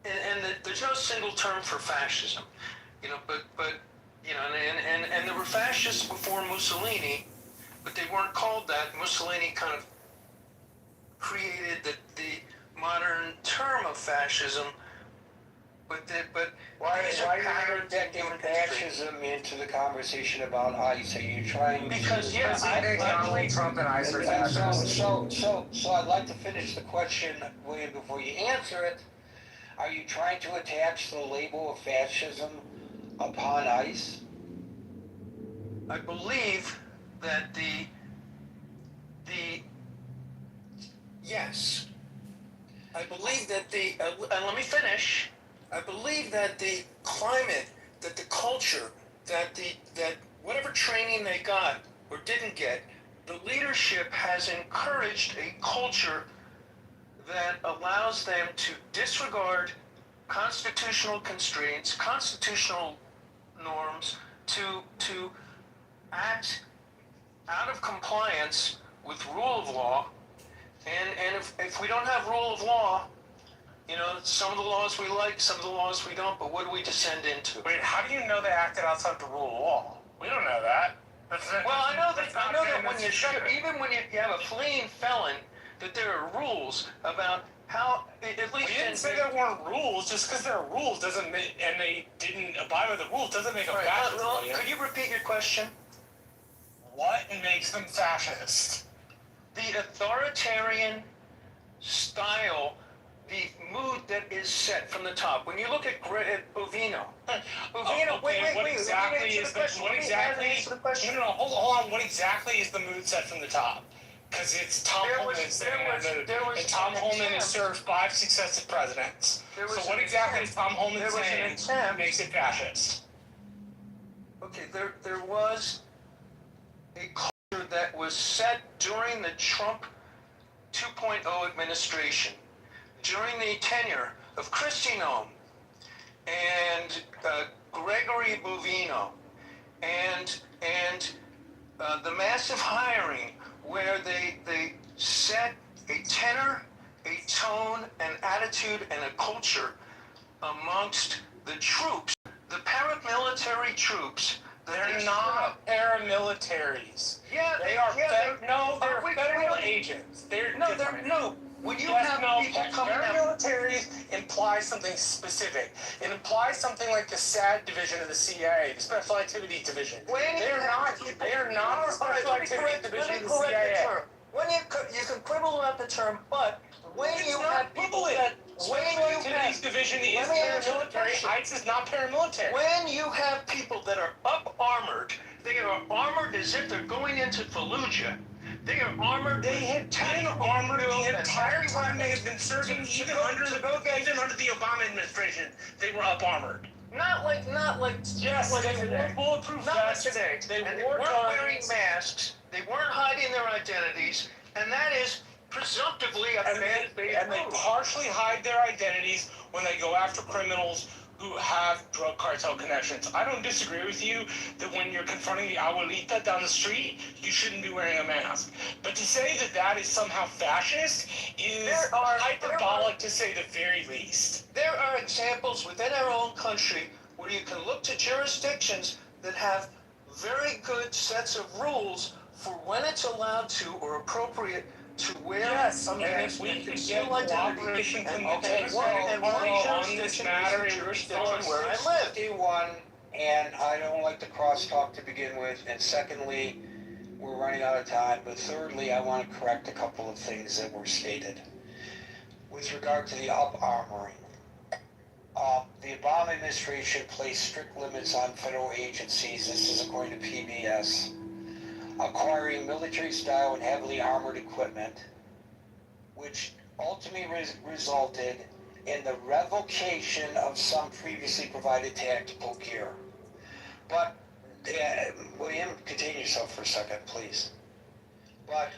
And there's no single term for fascism, but and there were fascists before Mussolini, but they weren't called that. Mussolini kind of created the modern term of fascism, but Why these are are you patterns injecting of human history. fascism into the conversation about ICE? Are you trying Because to... yes, Donald Trump and ICE are fascists. So I'd like to finish the question, William, before you answer it. Are you trying to attach the label of fascism upon ICE? I believe that yes, I believe that and let me finish. I believe that the climate, that the culture, that whatever training they got or didn't get, the leadership has encouraged a culture that allows them to disregard constitutional constraints, constitutional norms, to act out of compliance with rule of law. And if we don't have rule of law, you know, some of the laws we like, some of the laws we don't, but what do we descend into? Wait, how do you know they acted outside the rule of law? We don't know that. Well, I know that when you even when you have a fleeing felon, that there are rules about how, at least... We didn't say there weren't rules. Just because there are rules doesn't make, and they didn't abide by the rules, doesn't make them fascist. Could you repeat your question? What makes them fascist? The authoritarian style, the mood that is set from the top. When you look at Bovino, What exactly is the question? No, hold on. What exactly is the mood set from the top? Because it's Tom Holman saying that mood, and Tom Holman has served 5 successive presidents. So what exactly is Tom Holman saying that makes it fascist? Okay, there was a culture that was set during the Trump 2.0 administration, during the tenure of Kristi Noem and Gregory Bovino, and the massive hiring where they set a tenor, a tone, an attitude, and a culture amongst the troops, the paramilitary troops. They're not paramilitaries. Yeah, they are. They're federal agents. When you have people coming out, paramilitaries imply something specific. It implies something like the SAD division of the CIA, the Special Activities Division. They are not the Special Activities Division of the CIA. When you can quibble about the term, but when you have people that Special Activities Division is paramilitary. ICE is not paramilitary. When you have people that are up armored, they are armored as if they're going into Fallujah. They are armored. They have been armored the entire time they have been serving, even under the Obama administration. They were up armored. Not like They wore bulletproof vests. Today. They weren't wearing masks. They weren't hiding their identities, and that is presumptively a and they partially hide their identities when they go after criminals who have drug cartel connections. I don't disagree with you that when you're confronting the abuelita down the street, you shouldn't be wearing a mask. But to say that that is somehow fascist is hyperbolic to say the very least. There are examples within our own country where you can look to jurisdictions that have very good sets of rules for when it's allowed to or appropriate to wear. Yes, I mean, if we could get cooperation from the on this matter, where I live. And I don't like to crosstalk to begin with. And secondly, we're running out of time. But thirdly, I want to correct a couple of things that were stated. With regard to the up-armoring, the Obama administration placed strict limits on federal agencies. This is according to PBS. Acquiring military-style and heavily armored equipment, which ultimately resulted in the revocation of some previously provided tactical gear. But, William, continue yourself for a second, please. But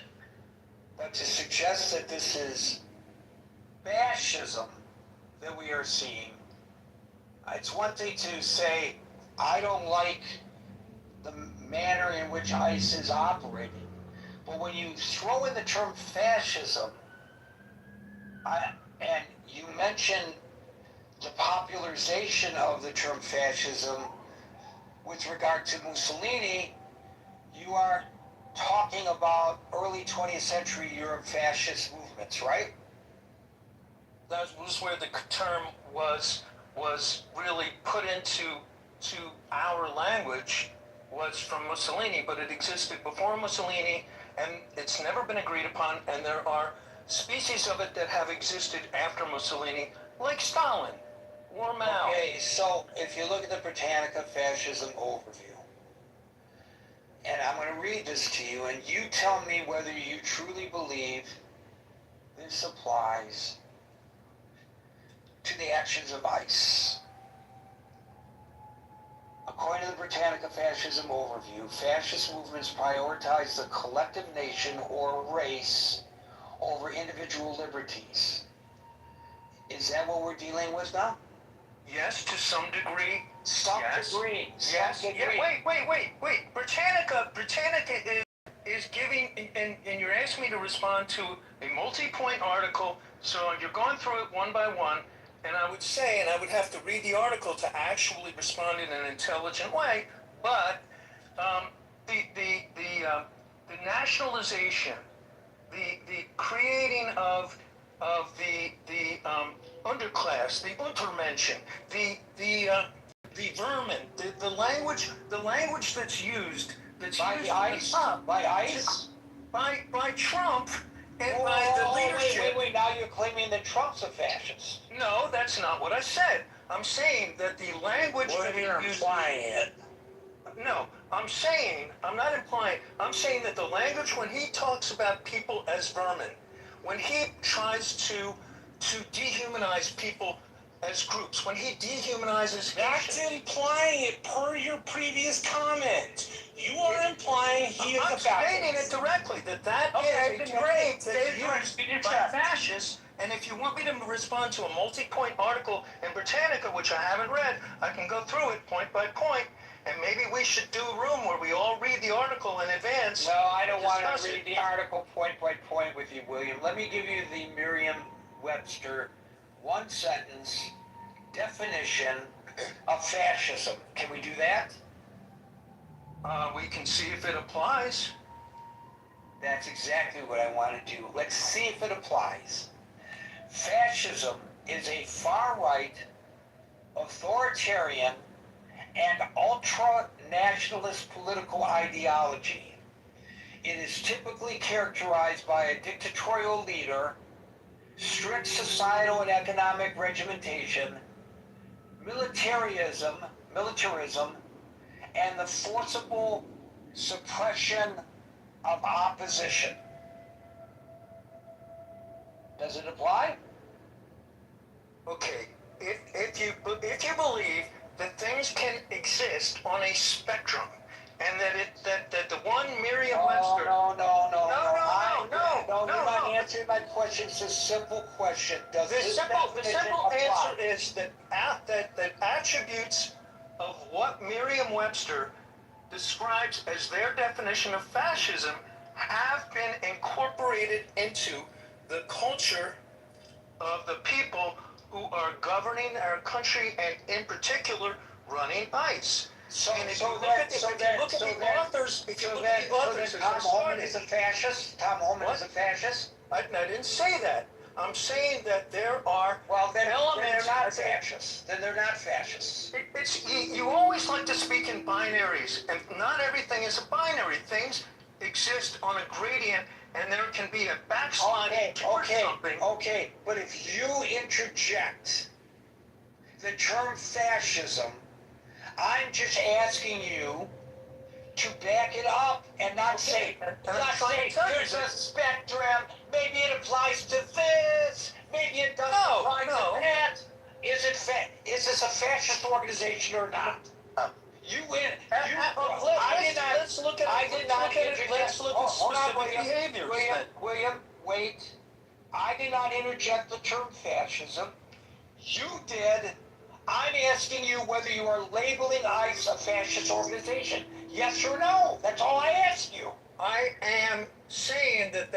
to suggest that this is fascism that we are seeing, it's one thing to say, I don't like the manner in which ICE is operating. But when you throw in the term fascism, and you mention the popularization of the term fascism with regard to Mussolini, you are talking about early 20th century Europe fascist movements, right? That was where the term was was really put into our language was from Mussolini, but it existed before Mussolini, and it's never been agreed upon, and there are species of it that have existed after Mussolini, like Stalin or Mao. Okay, so if you look at the Britannica Fascism Overview, and I'm going to read this to you, and you tell me whether you truly believe this applies to the actions of ICE. According to the Britannica Fascism Overview, fascist movements prioritize the collective nation or race over individual liberties. Is that what we're dealing with now? Yes, to some degree. Some Yes. degree. Yes. Some degree. Yeah, wait. Britannica is giving, and you're asking me to respond to a multi-point article, so you're going through it one by one, and I would say, and I would have to read the article to actually respond in an intelligent way, but the nationalization, the creating of the underclass, the Untermenschen, the vermin, the language that's used, By used ICE? By ICE? by Trump and by the leadership. Wait, now you're claiming that Trump's a fascist. No, that's not what I said. I'm saying that the language that he used. Implying it. No, I'm not implying, I'm saying that the language when he talks about people as vermin, when he tries to dehumanize people as groups, when he dehumanizes That's Haitians. implying it per your previous comment. You are implying he is I'm a fascist. stating it directly, that Okay, is a great. technique that's used by fascists. And if you want me to respond to a multi-point article in Britannica, which I haven't read, I can go through it point by point. And maybe we should do a room where we all read the article in advance. No, I don't want discuss to read it. the article point by point with you, William. Let me give you the Merriam-Webster one-sentence definition of fascism. Can we do that? We can see if it applies. That's exactly what I want to do. Let's see if it applies. Fascism is a far-right, authoritarian, and ultra-nationalist political ideology. It is typically characterized by a dictatorial leader, strict societal and economic regimentation, militarism, and the forcible suppression of opposition. Does it apply? Okay, if you believe that things can exist on a spectrum, and that the one Merriam-Webster. No. No. You're not answering my question. It's a simple question. Does The this simple definition apply? answer is that attributes of what Merriam-Webster describes as their definition of fascism have been incorporated into the culture of the people who are governing our country, and in particular running ICE. And if you look at the authors, Tom Homan is a fascist? Tom Homan is a fascist? I didn't say that. I'm saying that there are then elements. they're not fascists. Then they're not fascists. You always like to speak in binaries, and not everything is a binary. Things exist on a gradient, and there can be a backsliding towards something. Okay, but if you interject the term fascism, I'm just asking you to back it up and not say there's a spectrum, maybe it applies to this, maybe it doesn't apply to that. Is this a fascist organization or not? Let's look at specific behaviors. William, wait. I did not interject the term fascism. You did. I'm asking you whether you are labeling ICE a fascist organization. Yes or no? That's all I ask you. I am saying that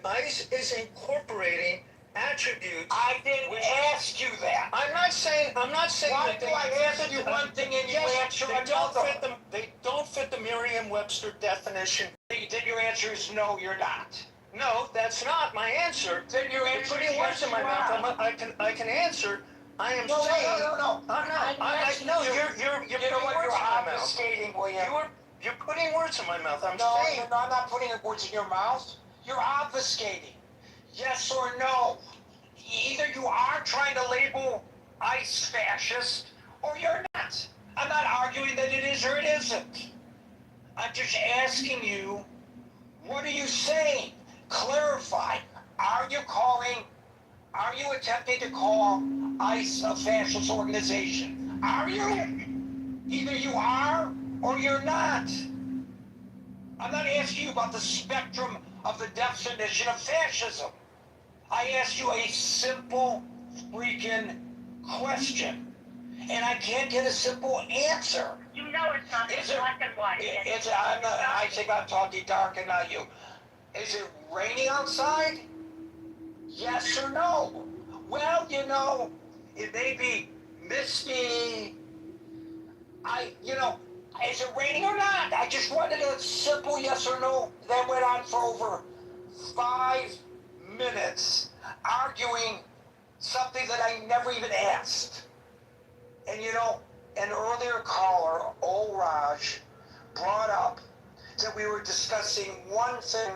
ICE is incorporating attributes. I didn't ask you that. I'm not saying Why that do I ask you one thing and you answer another? They don't fit the Merriam-Webster definition. Then your answer is no, you're not. No, that's not my answer. Then your You're answer putting is words yes, in my you mouth. are. I can answer I am No, saying. no. I'm not. No, You're you know putting what? You're words in my mouth. obfuscating, William. You're putting words in my mouth. I'm No, saying. I'm not putting words in your mouth. You're obfuscating. Yes or no? Either you are trying to label ICE fascist, or you're not. I'm not arguing that it is or it isn't. I'm just asking you, what are you saying? Clarify. Are you attempting to call ICE a fascist organization? Are you? Either you are or you're not. I'm not asking you about the spectrum of the definition of fascism. I asked you a simple freaking question, and I can't get a simple answer. You know it's not black and white. I think I'm talking dark and not you. Is it raining outside? Yes or no? Well, it may be misty. Is it raining or not? I just wanted a simple yes or no. That went on for over 5 minutes, arguing something that I never even asked. And an earlier caller, old Raj, brought up that we were discussing one thing,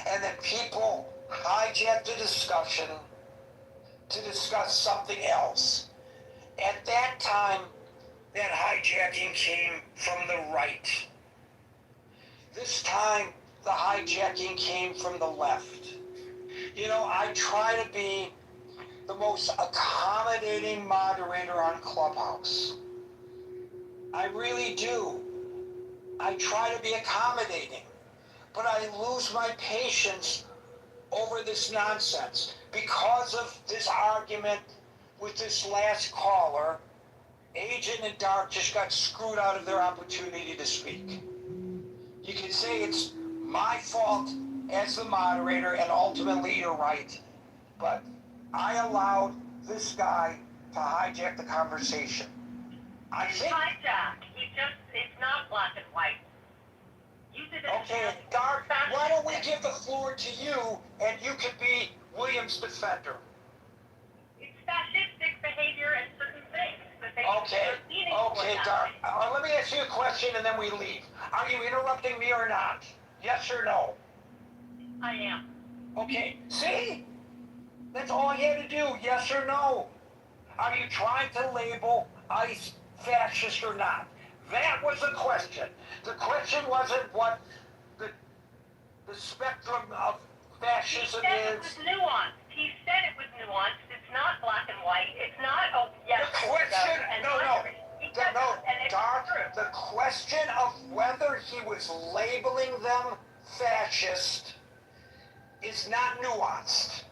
and that people hijacked the discussion to discuss something else. At that time, that hijacking came from the right. This time, the hijacking came from the left. I try to be the most accommodating moderator on Clubhouse. I really do. I try to be accommodating, but I lose my patience over this nonsense because of this argument with this last caller. Agent and Dark just got screwed out of their opportunity to speak. You can say it's my fault as the moderator, and ultimately you're right, but I allowed this guy to hijack the conversation. It's not black and white. Okay, Dark, why don't we give the floor to you, and you can be William's defender. It's fascistic behavior and certain things. Okay, Dark. Let me ask you a question and then we leave. Are you interrupting me or not? Yes or no? I am. Okay, see? That's all you had to do, yes or no. Are you trying to label ICE fascist or not? That was the question. The question wasn't what the spectrum of fascism He said is. it was nuanced. He said it was nuanced. It's not black and white. It's not, oh, yes. The question, Dark, the question of whether he was labeling them fascist is not nuanced.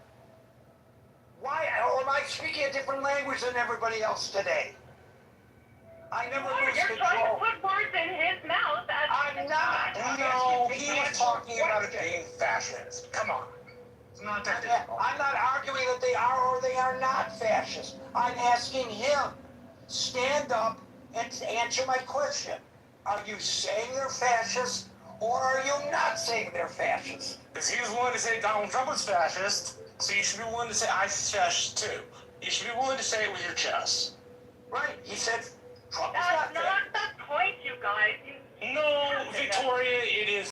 Why? Or am I speaking a different language than everybody else today? I never lose You're control. trying to put words in his mouth. I'm not. No, he was talking about it being fascist. Come on. It's not that difficult. I'm not arguing that they are or they are not fascist. I'm asking him, stand up and answer my question. Are you saying they're fascist or are you not saying they're fascist? Because he was willing to say Donald Trump was fascist, so you should be willing to say ISIS fascist too. You should be willing to say it with your chest. Right. He said Trump is That's not not the point, you guys. No, Victoria, it is.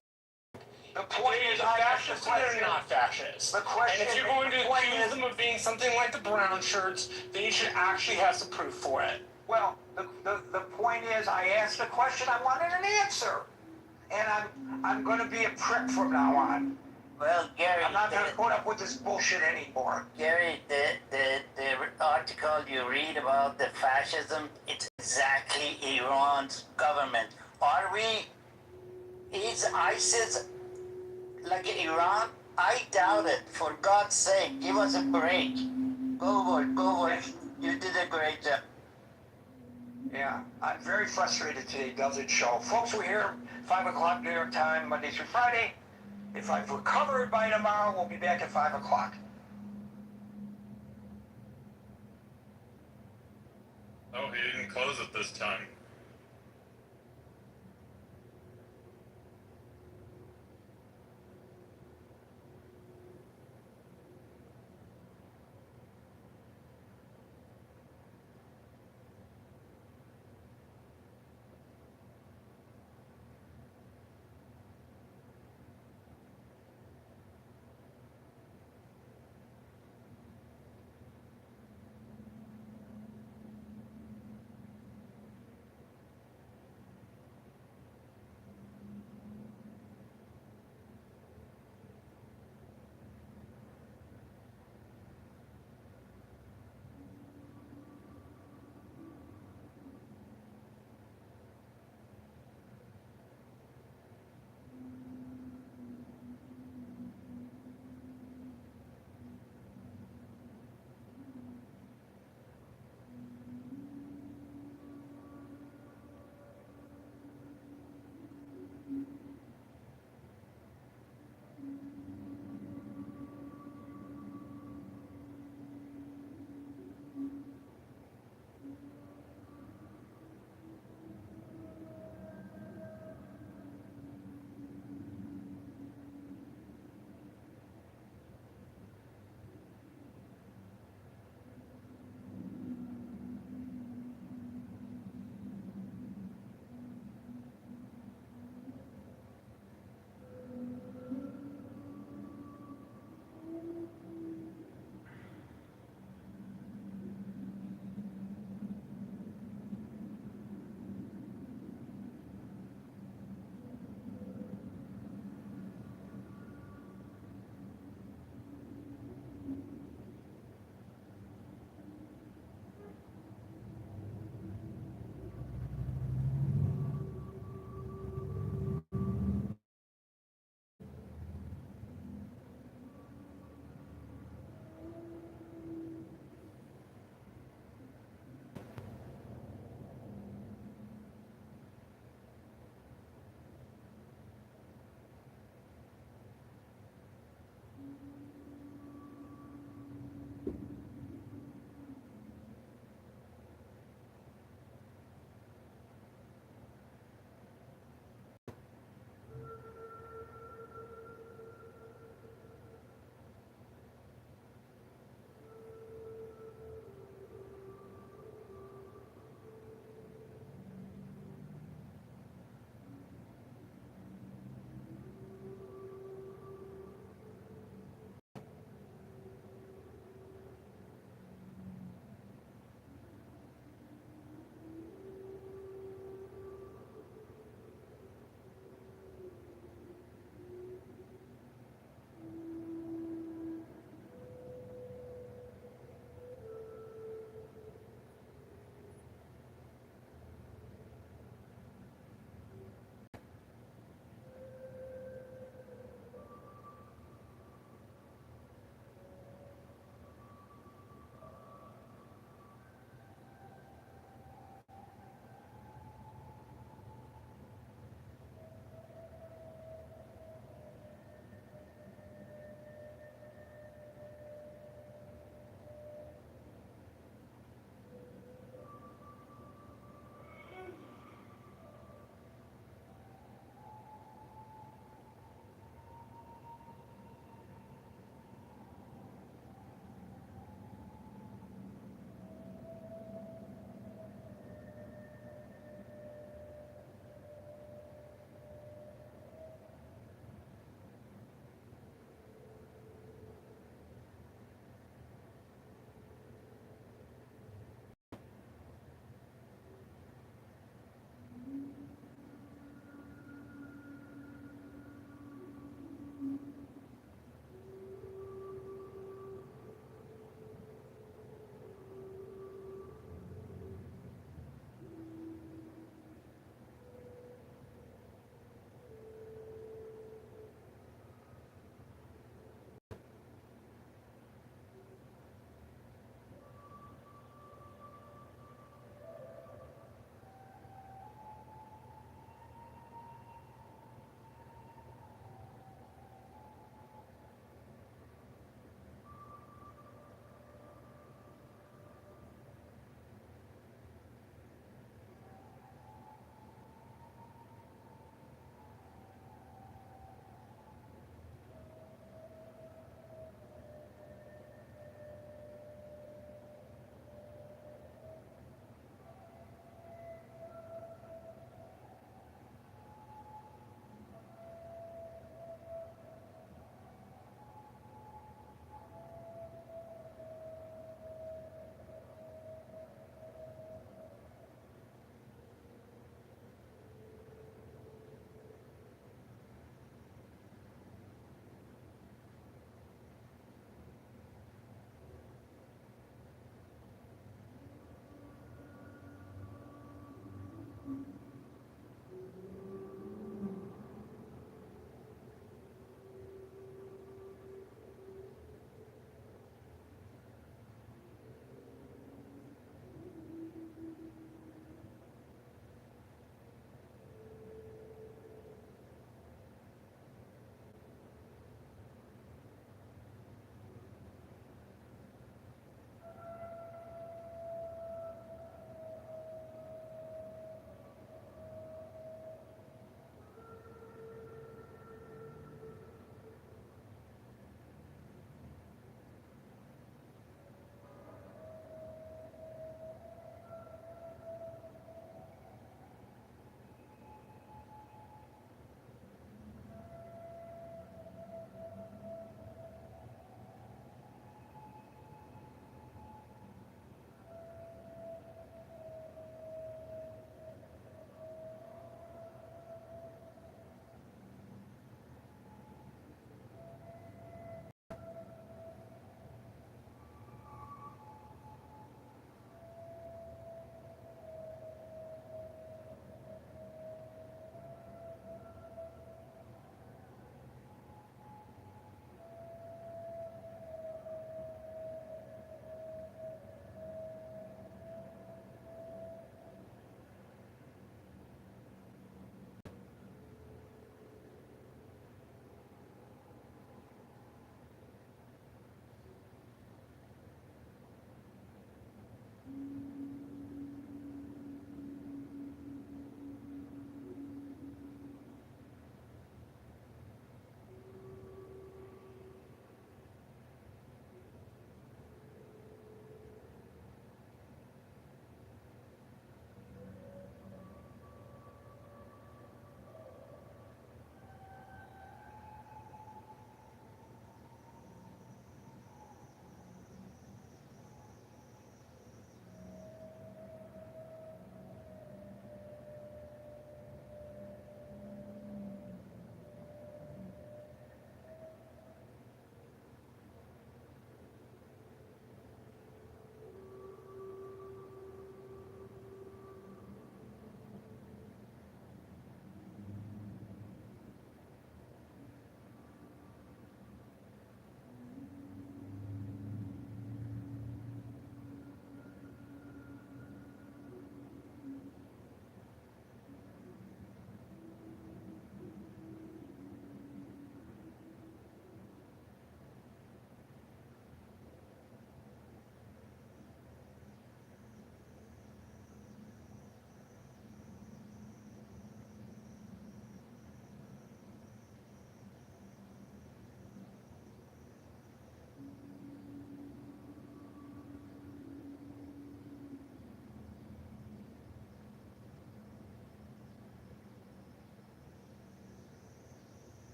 The point is, fascist or not fascist. The question, and if you're going to accuse them of being something like the brown shirts, then you should actually have some proof for it. Well, the point is, I asked a question, I wanted an answer. And I'm going to be a prick from now on. Well, Gary, I'm not going to put up with this bullshit anymore. Gary, the article you read about the fascism, it's exactly Iran's government. Is ISIS like Iran? I doubt it. For God's sake, give us a break. Go for it. You did a great job. Yeah, I'm very frustrated today, doesn't show. Folks, we're here 5 o'clock New York time, Monday through Friday. If I've recovered by tomorrow, we'll be back at 5 o'clock. Oh, he didn't close it this time.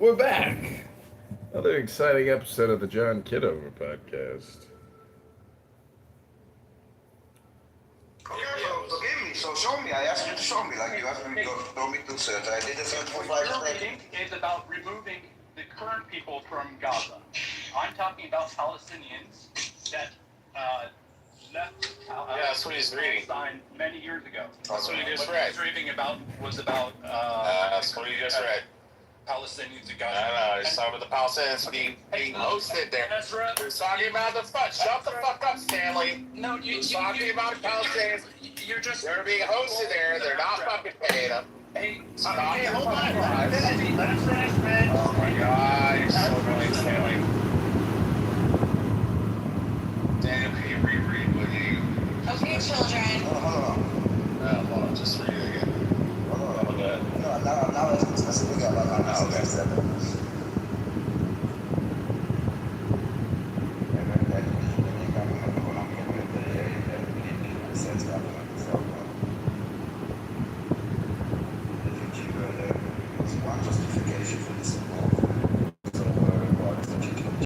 We're back. Another exciting episode of the John Kitover podcast. Okay, so forgive me. So show me. I asked you to show me. Like you asked me to throw me through search. I did the search for 5 Your seconds. reading is about removing the current people from Gaza. I'm talking about Palestinians that left that's what he's reading. Palestine many years ago. That's what he just What read. he was reading about was about That's what he just read. Palestinians in I Gaza. don't know. He's talking about the Palestinians being hosted there. Ezra, He was talking about the fuck. Shut the fuck up, Stanley. no, He was talking about Palestinians. you're just. They're being hosted there. They're not fucking paying them. Hey, Hey, hold on. let us finish, man. Oh my god, you're so annoying, Stanley. Daniel, can you reread what you? Okay, children. Hold on, just read it again. No, now it's specific about